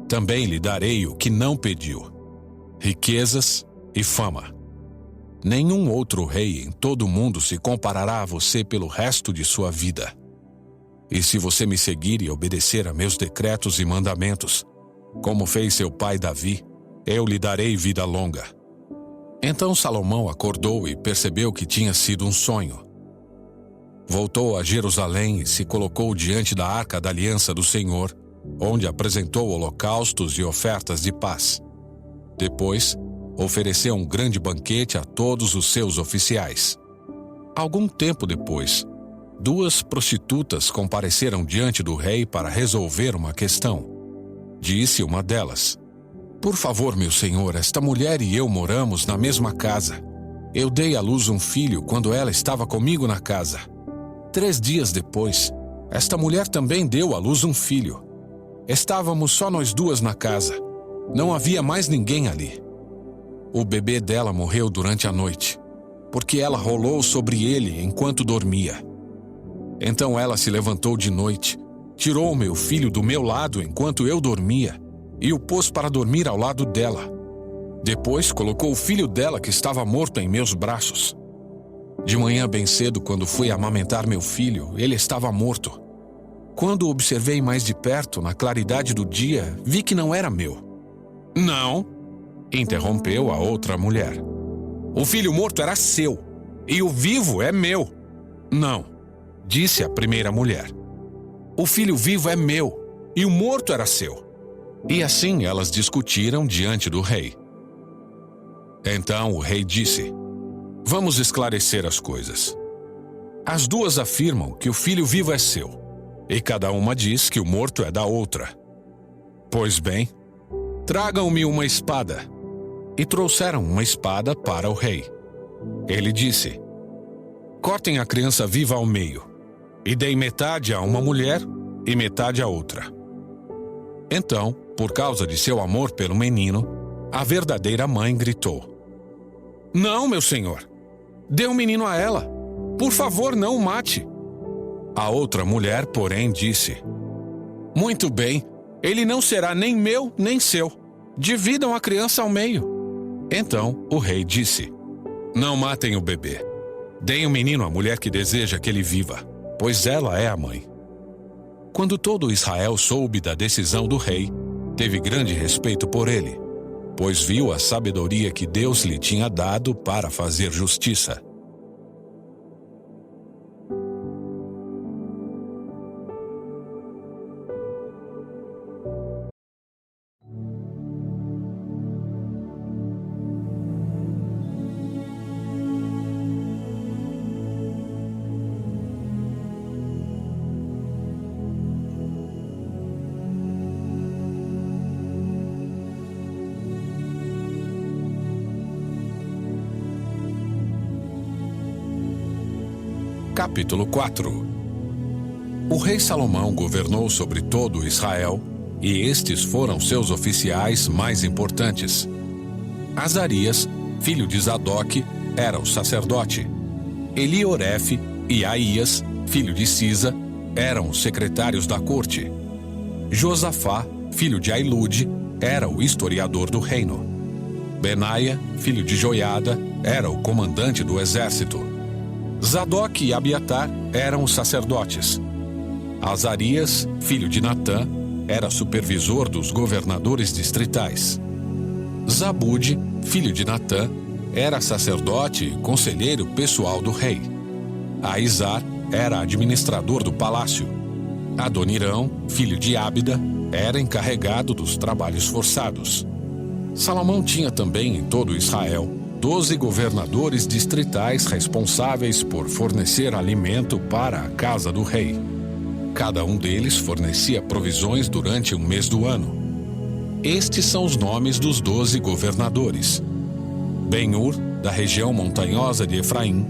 Também lhe darei o que não pediu: riquezas e fama. Nenhum outro rei em todo o mundo se comparará a você pelo resto de sua vida. E se você me seguir e obedecer a meus decretos e mandamentos, como fez seu pai Davi, eu lhe darei vida longa. Então Salomão acordou e percebeu que tinha sido um sonho. Voltou a Jerusalém e se colocou diante da arca da aliança do Senhor, onde apresentou holocaustos e ofertas de paz. Depois, ofereceu um grande banquete a todos os seus oficiais. Algum tempo depois, 2 prostitutas compareceram diante do rei para resolver uma questão. Disse uma delas: Por favor, meu senhor, esta mulher e eu moramos na mesma casa. Eu dei à luz um filho quando ela estava comigo na casa. 3 dias depois, esta mulher também deu à luz um filho. Estávamos só nós 2 na casa. Não havia mais ninguém ali. O bebê dela morreu durante a noite, porque ela rolou sobre ele enquanto dormia. Então ela se levantou de noite, tirou o meu filho do meu lado enquanto eu dormia e o pôs para dormir ao lado dela. Depois colocou o filho dela que estava morto em meus braços. De manhã bem cedo, quando fui amamentar meu filho, ele estava morto. Quando o observei mais de perto, na claridade do dia, vi que não era meu. Não, interrompeu a outra mulher. O filho morto era seu, e o vivo é meu. Não, disse a primeira mulher. O filho vivo é meu, e o morto era seu. E assim elas discutiram diante do rei. Então o rei disse: Vamos esclarecer as coisas. As 2 afirmam que o filho vivo é seu, e cada uma diz que o morto é da outra. Pois bem, tragam-me uma espada. E trouxeram uma espada para o rei. Ele disse: Cortem a criança viva ao meio, e deem metade a uma mulher e metade a outra. Então, por causa de seu amor pelo menino, a verdadeira mãe gritou: Não, meu senhor! Dê o menino a ela! Por favor, não o mate! A outra mulher, porém, disse: Muito bem, ele não será nem meu nem seu. Dividam a criança ao meio. Então o rei disse: Não matem o bebê. Deem o menino à mulher que deseja que ele viva, pois ela é a mãe. Quando todo Israel soube da decisão do rei, teve grande respeito por ele, pois viu a sabedoria que Deus lhe tinha dado para fazer justiça. Capítulo 4. O rei Salomão governou sobre todo Israel, e estes foram seus oficiais mais importantes. Azarias, filho de Zadok, era o sacerdote. Eliorefe e Aías, filho de Cisa, eram os secretários da corte. Josafá, filho de Ailude, era o historiador do reino. Benaia, filho de Joiada, era o comandante do exército. Zadok e Abiatar eram os sacerdotes. Azarias, filho de Natã, era supervisor dos governadores distritais. Zabude, filho de Natã, era sacerdote e conselheiro pessoal do rei. Aizar era administrador do palácio. Adonirão, filho de Ábida, era encarregado dos trabalhos forçados. Salomão tinha também em todo Israel 12 governadores distritais responsáveis por fornecer alimento para a casa do rei. Cada um deles fornecia provisões durante um mês do ano. Estes são os nomes dos 12 governadores: Ben-Ur, da região montanhosa de Efraim;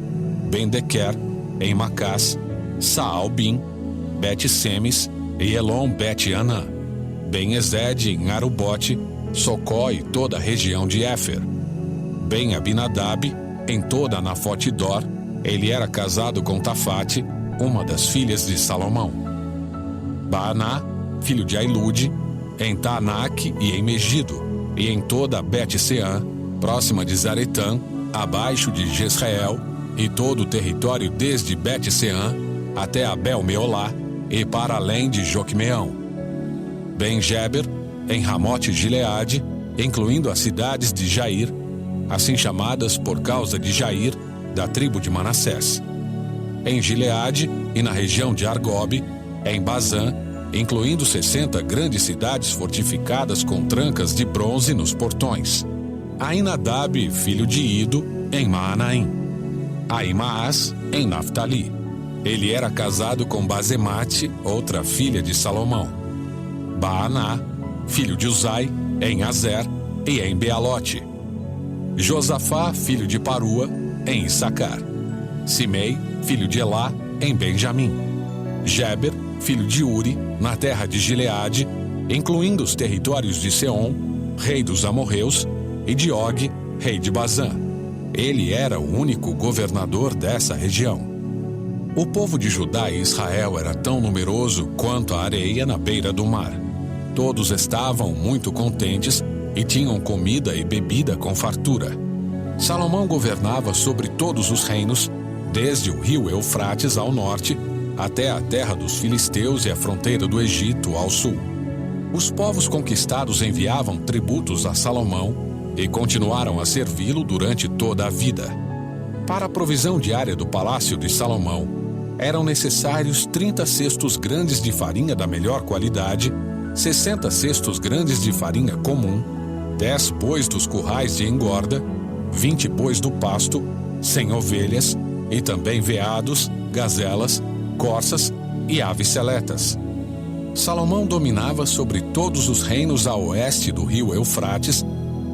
Ben-Dequer, em Macás; Saalbim, Bet-Semes e Elon-Bet-Anã; Ben-Ezed, em Arubote; Socó e toda a região de Éfer; Ben-Abinadab, em toda a Nafote-Dor. Ele era casado com Tafate, uma das filhas de Salomão. Baaná, filho de Ailude, em Taanac e em Megido, e em toda a Bet-Seã, próxima de Zaretã, abaixo de Jezreel, e todo o território desde Bet-Seã até Abel-Meolá, e para além de Joquemeão. Ben-Geber, em Ramote-Gileade, incluindo as cidades de Jair, assim chamadas por causa de Jair, da tribo de Manassés. Em Gileade e na região de Argobe, em Bazã, incluindo 60 grandes cidades fortificadas com trancas de bronze nos portões. Ainadab, filho de Ido, em Maanaim. Aimaas, em Naftali. Ele era casado com Bazemate, outra filha de Salomão. Baaná, filho de Uzai, em Azer e em Bealote. Josafá, filho de Parua, em Issacar. Simei, filho de Elá, em Benjamim. Geber, filho de Uri, na terra de Gileade, incluindo os territórios de Seom, rei dos amorreus, e de Og, rei de Bazã. Ele era o único governador dessa região. O povo de Judá e Israel era tão numeroso quanto a areia na beira do mar. Todos estavam muito contentes e tinham comida e bebida com fartura. Salomão governava sobre todos os reinos, desde o rio Eufrates ao norte, até a terra dos filisteus e a fronteira do Egito ao sul. Os povos conquistados enviavam tributos a Salomão e continuaram a servi-lo durante toda a vida. Para a provisão diária do palácio de Salomão, eram necessários 30 cestos grandes de farinha da melhor qualidade, 60 cestos grandes de farinha comum, 10 bois dos currais de engorda, 20 bois do pasto, 100 ovelhas, e também veados, gazelas, corças e aves seletas. Salomão dominava sobre todos os reinos a oeste do rio Eufrates,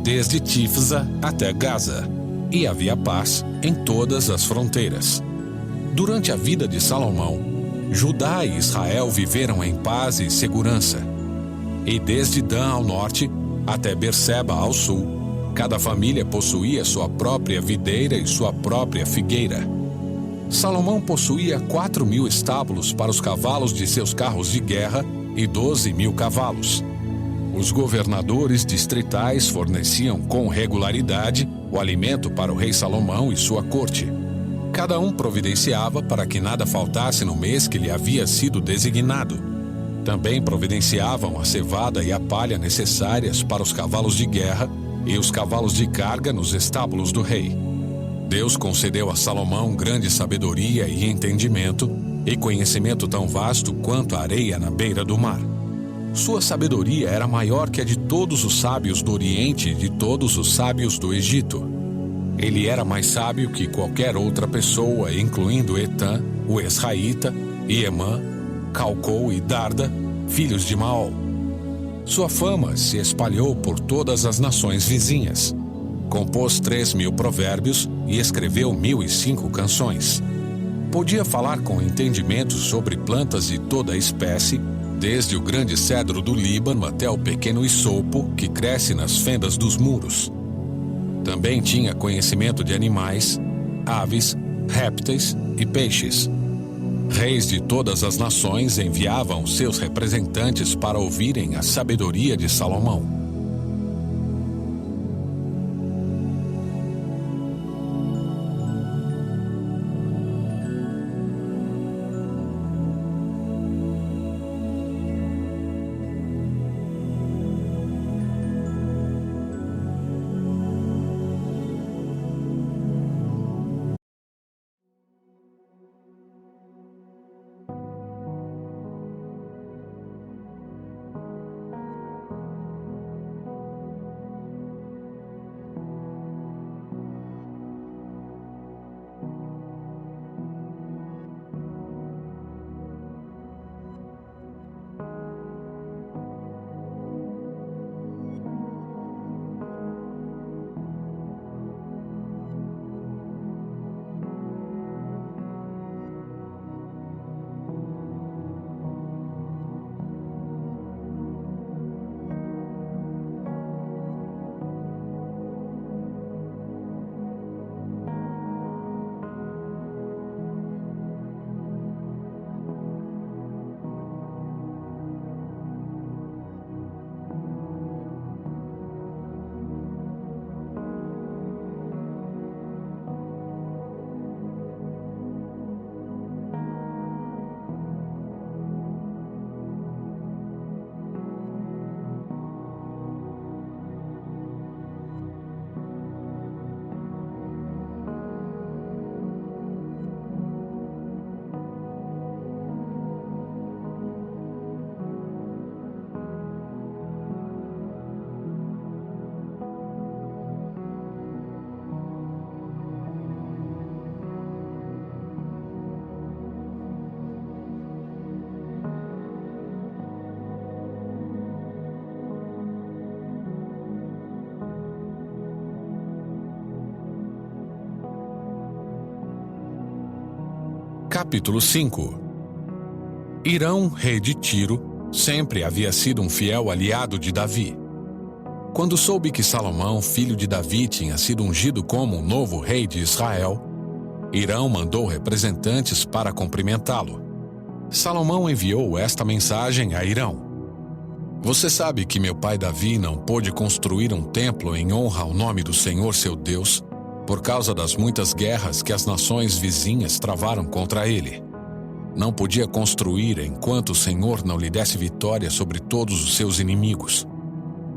desde Tifsa até Gaza, e havia paz em todas as fronteiras. Durante a vida de Salomão, Judá e Israel viveram em paz e segurança. E desde Dan ao norte até Berseba ao sul, cada família possuía sua própria videira e sua própria figueira. Salomão possuía 4.000 estábulos para os cavalos de seus carros de guerra e 12.000 cavalos. Os governadores distritais forneciam com regularidade o alimento para o rei Salomão e sua corte. Cada um providenciava para que nada faltasse no mês que lhe havia sido designado. Também providenciavam a cevada e a palha necessárias para os cavalos de guerra e os cavalos de carga nos estábulos do rei. Deus concedeu a Salomão grande sabedoria e entendimento, e conhecimento tão vasto quanto a areia na beira do mar. Sua sabedoria era maior que a de todos os sábios do Oriente e de todos os sábios do Egito. Ele era mais sábio que qualquer outra pessoa, incluindo Etã, o Esraíta, e Emã, Calcou e Darda, filhos de Maol. Sua fama se espalhou por todas as nações vizinhas. Compôs 3.000 provérbios e escreveu 1.005 canções. Podia falar com entendimento sobre plantas de toda a espécie, desde o grande cedro do Líbano até o pequeno isopo que cresce nas fendas dos muros. Também tinha conhecimento de animais, aves, répteis e peixes. Reis de todas as nações enviavam seus representantes para ouvirem a sabedoria de Salomão. Capítulo 5. Hirão, rei de Tiro, sempre havia sido um fiel aliado de Davi. Quando soube que Salomão, filho de Davi, tinha sido ungido como o novo rei de Israel, Hirão mandou representantes para cumprimentá-lo. Salomão enviou esta mensagem a Hirão: Você sabe que meu pai Davi não pôde construir um templo em honra ao nome do Senhor seu Deus, por causa das muitas guerras que as nações vizinhas travaram contra ele. Não podia construir enquanto o Senhor não lhe desse vitória sobre todos os seus inimigos.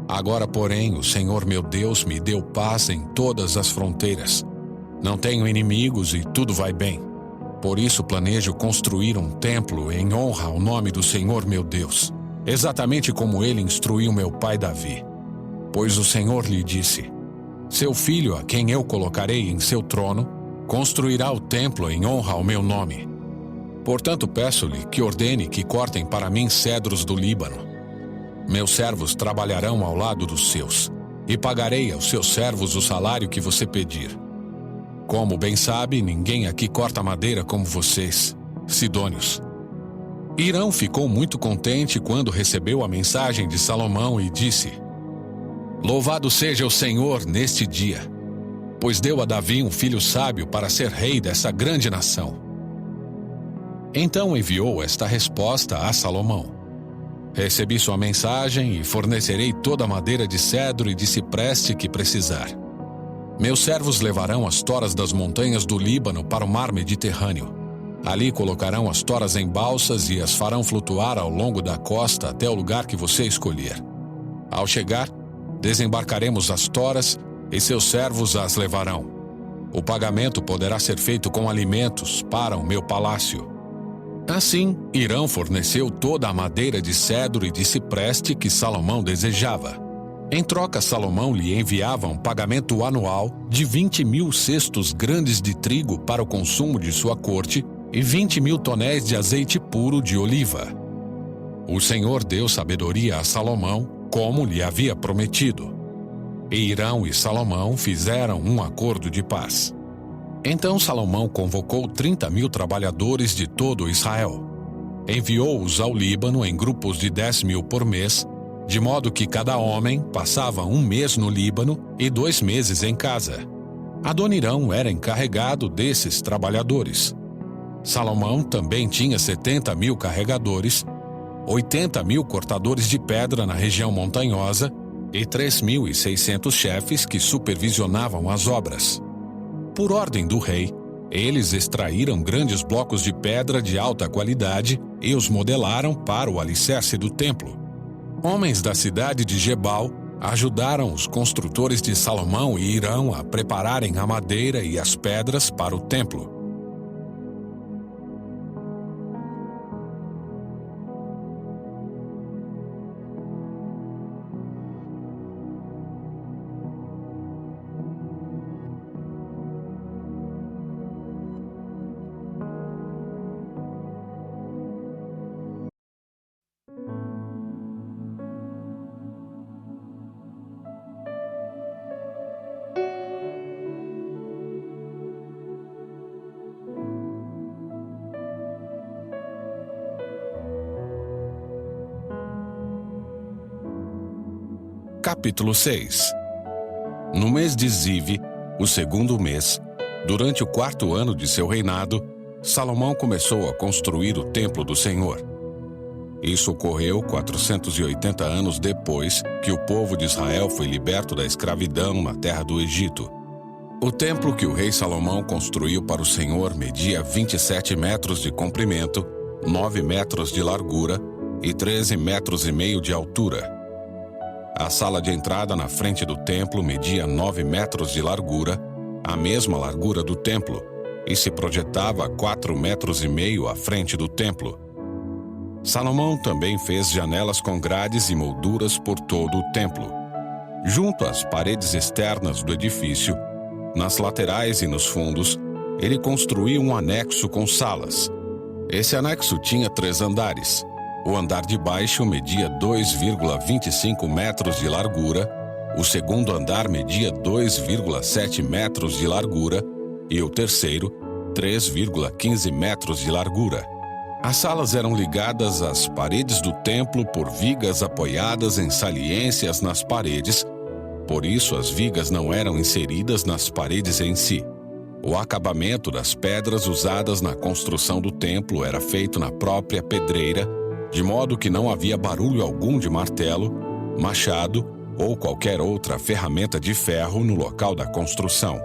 Agora, porém, o Senhor meu Deus me deu paz em todas as fronteiras. Não tenho inimigos e tudo vai bem. Por isso planejo construir um templo em honra ao nome do Senhor meu Deus, exatamente como ele instruiu meu pai Davi. Pois o Senhor lhe disse: Seu filho, a quem eu colocarei em seu trono, construirá o templo em honra ao meu nome. Portanto, peço-lhe que ordene que cortem para mim cedros do Líbano. Meus servos trabalharão ao lado dos seus, e pagarei aos seus servos o salário que você pedir. Como bem sabe, ninguém aqui corta madeira como vocês, sidônios. Hirão ficou muito contente quando recebeu a mensagem de Salomão e disse: Louvado seja o Senhor neste dia, pois deu a Davi um filho sábio para ser rei dessa grande nação. Então enviou esta resposta a Salomão: Recebi sua mensagem e fornecerei toda a madeira de cedro e de cipreste que precisar. Meus servos levarão as toras das montanhas do Líbano para o mar Mediterrâneo. Ali colocarão as toras em balsas e as farão flutuar ao longo da costa até o lugar que você escolher. Ao chegar, desembarcaremos as toras e seus servos as levarão. O pagamento poderá ser feito com alimentos para o meu palácio. Assim, Hirão forneceu toda a madeira de cedro e de cipreste que Salomão desejava. Em troca, Salomão lhe enviava um pagamento anual de 20.000 cestos grandes de trigo para o consumo de sua corte e 20.000 tonéis de azeite puro de oliva. O Senhor deu sabedoria a Salomão, como lhe havia prometido. E Hirão e Salomão fizeram um acordo de paz. Então Salomão convocou 30.000 trabalhadores de todo Israel. Enviou-os ao Líbano em grupos de 10.000 por mês, de modo que cada homem passava 1 mês no Líbano e 2 meses em casa. Adonirão era encarregado desses trabalhadores. Salomão também tinha 70.000 carregadores, 80.000 cortadores de pedra na região montanhosa e 3.600 chefes que supervisionavam as obras. Por ordem do rei, eles extraíram grandes blocos de pedra de alta qualidade e os modelaram para o alicerce do templo. Homens da cidade de Gebal ajudaram os construtores de Salomão e Hirão a prepararem a madeira e as pedras para o templo. Capítulo 6. No mês de Ziv, o segundo mês, durante o 4º ano de seu reinado, Salomão começou a construir o templo do Senhor. Isso ocorreu 480 anos depois que o povo de Israel foi liberto da escravidão na terra do Egito. O templo que o rei Salomão construiu para o Senhor media 27 metros de comprimento, 9 metros de largura e 13,5 metros de altura. A sala de entrada na frente do templo media 9 metros de largura, a mesma largura do templo, e se projetava 4,5 metros à frente do templo. Salomão também fez janelas com grades e molduras por todo o templo. Junto às paredes externas do edifício, nas laterais e nos fundos, ele construiu um anexo com salas. Esse anexo tinha 3 andares. O andar de baixo media 2,25 metros de largura, o segundo andar media 2,7 metros de largura e o terceiro, 3,15 metros de largura. As salas eram ligadas às paredes do templo por vigas apoiadas em saliências nas paredes, por isso as vigas não eram inseridas nas paredes em si. O acabamento das pedras usadas na construção do templo era feito na própria pedreira, de modo que não havia barulho algum de martelo, machado ou qualquer outra ferramenta de ferro no local da construção.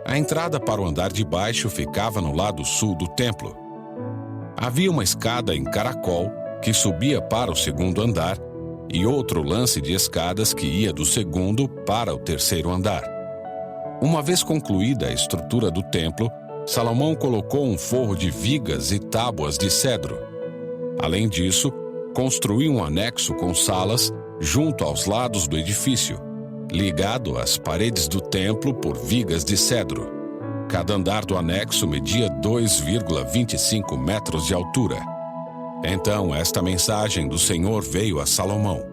A entrada para o andar de baixo ficava no lado sul do templo. Havia uma escada em caracol que subia para o segundo andar e outro lance de escadas que ia do segundo para o terceiro andar. Uma vez concluída a estrutura do templo, Salomão colocou um forro de vigas e tábuas de cedro. Além disso, construiu um anexo com salas junto aos lados do edifício, ligado às paredes do templo por vigas de cedro. Cada andar do anexo media 2,25 metros de altura. Então, esta mensagem do Senhor veio a Salomão: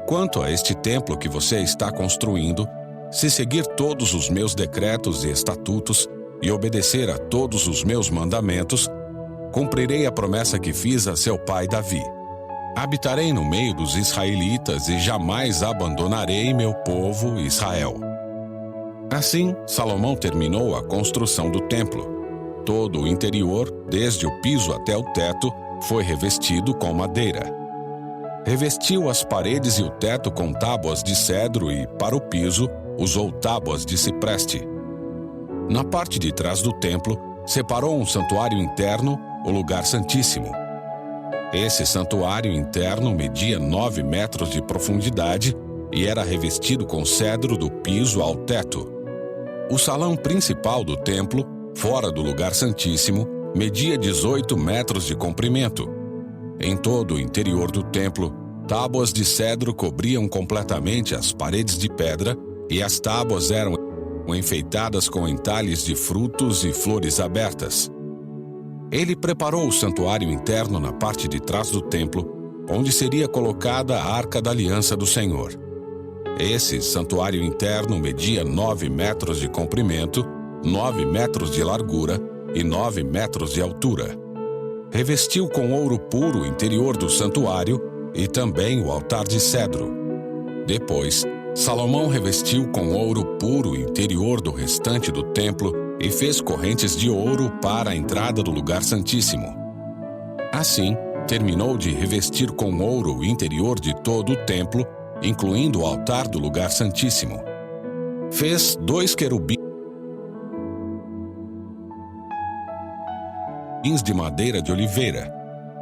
quanto a este templo que você está construindo, se seguir todos os meus decretos e estatutos e obedecer a todos os meus mandamentos, cumprirei a promessa que fiz a seu pai Davi. Habitarei no meio dos israelitas e jamais abandonarei meu povo Israel. Assim, Salomão terminou a construção do templo. Todo o interior, desde o piso até o teto, foi revestido com madeira. Revestiu as paredes e o teto com tábuas de cedro e, para o piso, usou tábuas de cipreste. Na parte de trás do templo, separou um santuário interno, o lugar santíssimo. Esse santuário interno media 9 metros de profundidade e era revestido com cedro do piso ao teto. O salão principal do templo, fora do lugar santíssimo, media 18 metros de comprimento. Em todo o interior do templo, tábuas de cedro cobriam completamente as paredes de pedra e as tábuas eram enfeitadas com entalhes de frutos e flores abertas. Ele preparou o santuário interno na parte de trás do templo, onde seria colocada a Arca da Aliança do Senhor. Esse santuário interno media 9 metros de comprimento 9 metros de largura e 9 metros de altura. Revestiu com ouro puro o interior do santuário e também o altar de cedro. Depois, Salomão revestiu com ouro puro o interior do restante do templo e fez correntes de ouro para a entrada do lugar santíssimo. Assim, terminou de revestir com ouro o interior de todo o templo, incluindo o altar do lugar santíssimo. Fez 2 querubins de madeira de oliveira,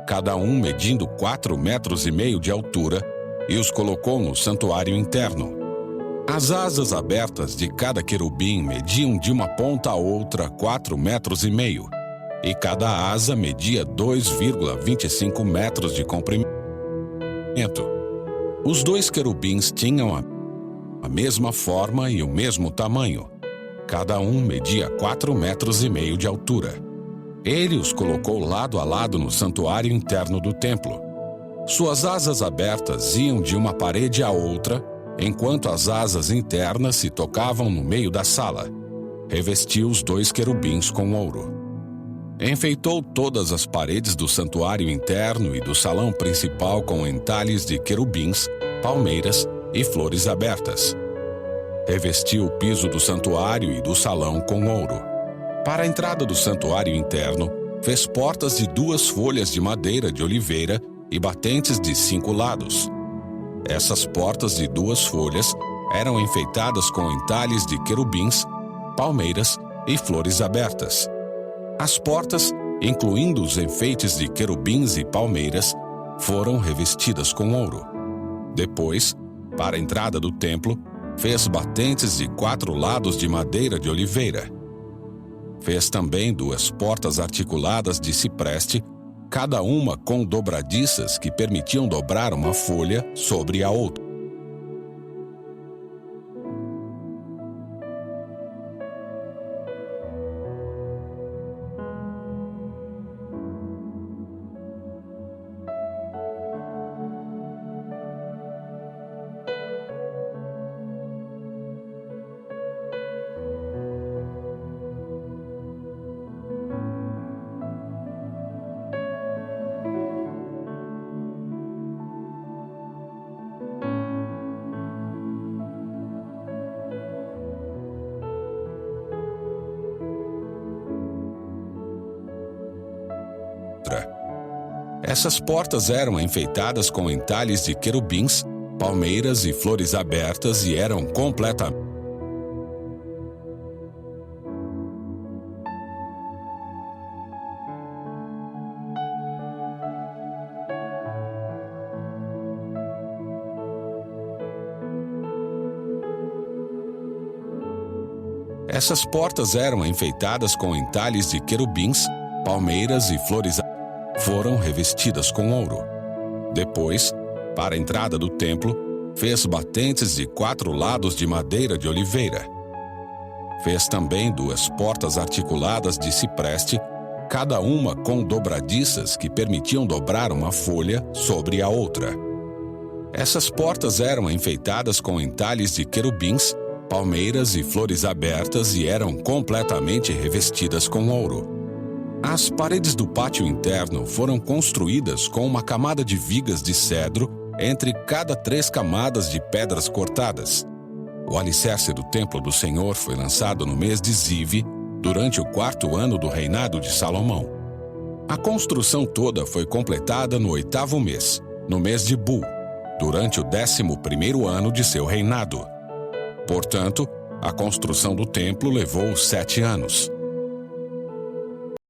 cada um medindo 4,5 metros de altura, e os colocou no santuário interno. As asas abertas de cada querubim mediam de uma ponta a outra 4,5 metros, e cada asa media 2,25 metros de comprimento. Os 2 querubins tinham a mesma forma e o mesmo tamanho. Cada um media 4,5 metros de altura. Ele os colocou lado a lado no santuário interno do templo. Suas asas abertas iam de uma parede à outra, enquanto as asas internas se tocavam no meio da sala. Revestiu os 2 querubins com ouro. Enfeitou todas as paredes do santuário interno e do salão principal com entalhes de querubins, palmeiras e flores abertas. Revestiu o piso do santuário e do salão com ouro. Para a entrada do santuário interno, fez portas de 2 folhas de madeira de oliveira e batentes de 5 lados. Essas portas de 2 folhas eram enfeitadas com entalhes de querubins, palmeiras e flores abertas. As portas, incluindo os enfeites de querubins e palmeiras, foram revestidas com ouro. Depois, para a entrada do templo, fez batentes de 4 lados de madeira de oliveira. Fez também 2 portas articuladas de cipreste, cada uma com dobradiças que permitiam dobrar uma folha sobre a outra. Essas portas eram enfeitadas com entalhes de querubins, palmeiras e flores abertas e eram completamente Essas portas eram enfeitadas com entalhes de querubins, palmeiras e flores foram revestidas com ouro. Depois, para a entrada do templo, fez batentes de 4 lados de madeira de oliveira. Fez também 2 portas articuladas de cipreste, cada uma com dobradiças que permitiam dobrar uma folha sobre a outra. Essas portas eram enfeitadas com entalhes de querubins, palmeiras e flores abertas e eram completamente revestidas com ouro. As paredes do pátio interno foram construídas com uma camada de vigas de cedro entre cada 3 camadas de pedras cortadas. O alicerce do templo do Senhor foi lançado no mês de Zive, durante o 4º ano do reinado de Salomão. A construção toda foi completada no 8º mês, no mês de Bu, durante o 11º ano de seu reinado. Portanto, a construção do templo levou 7 anos.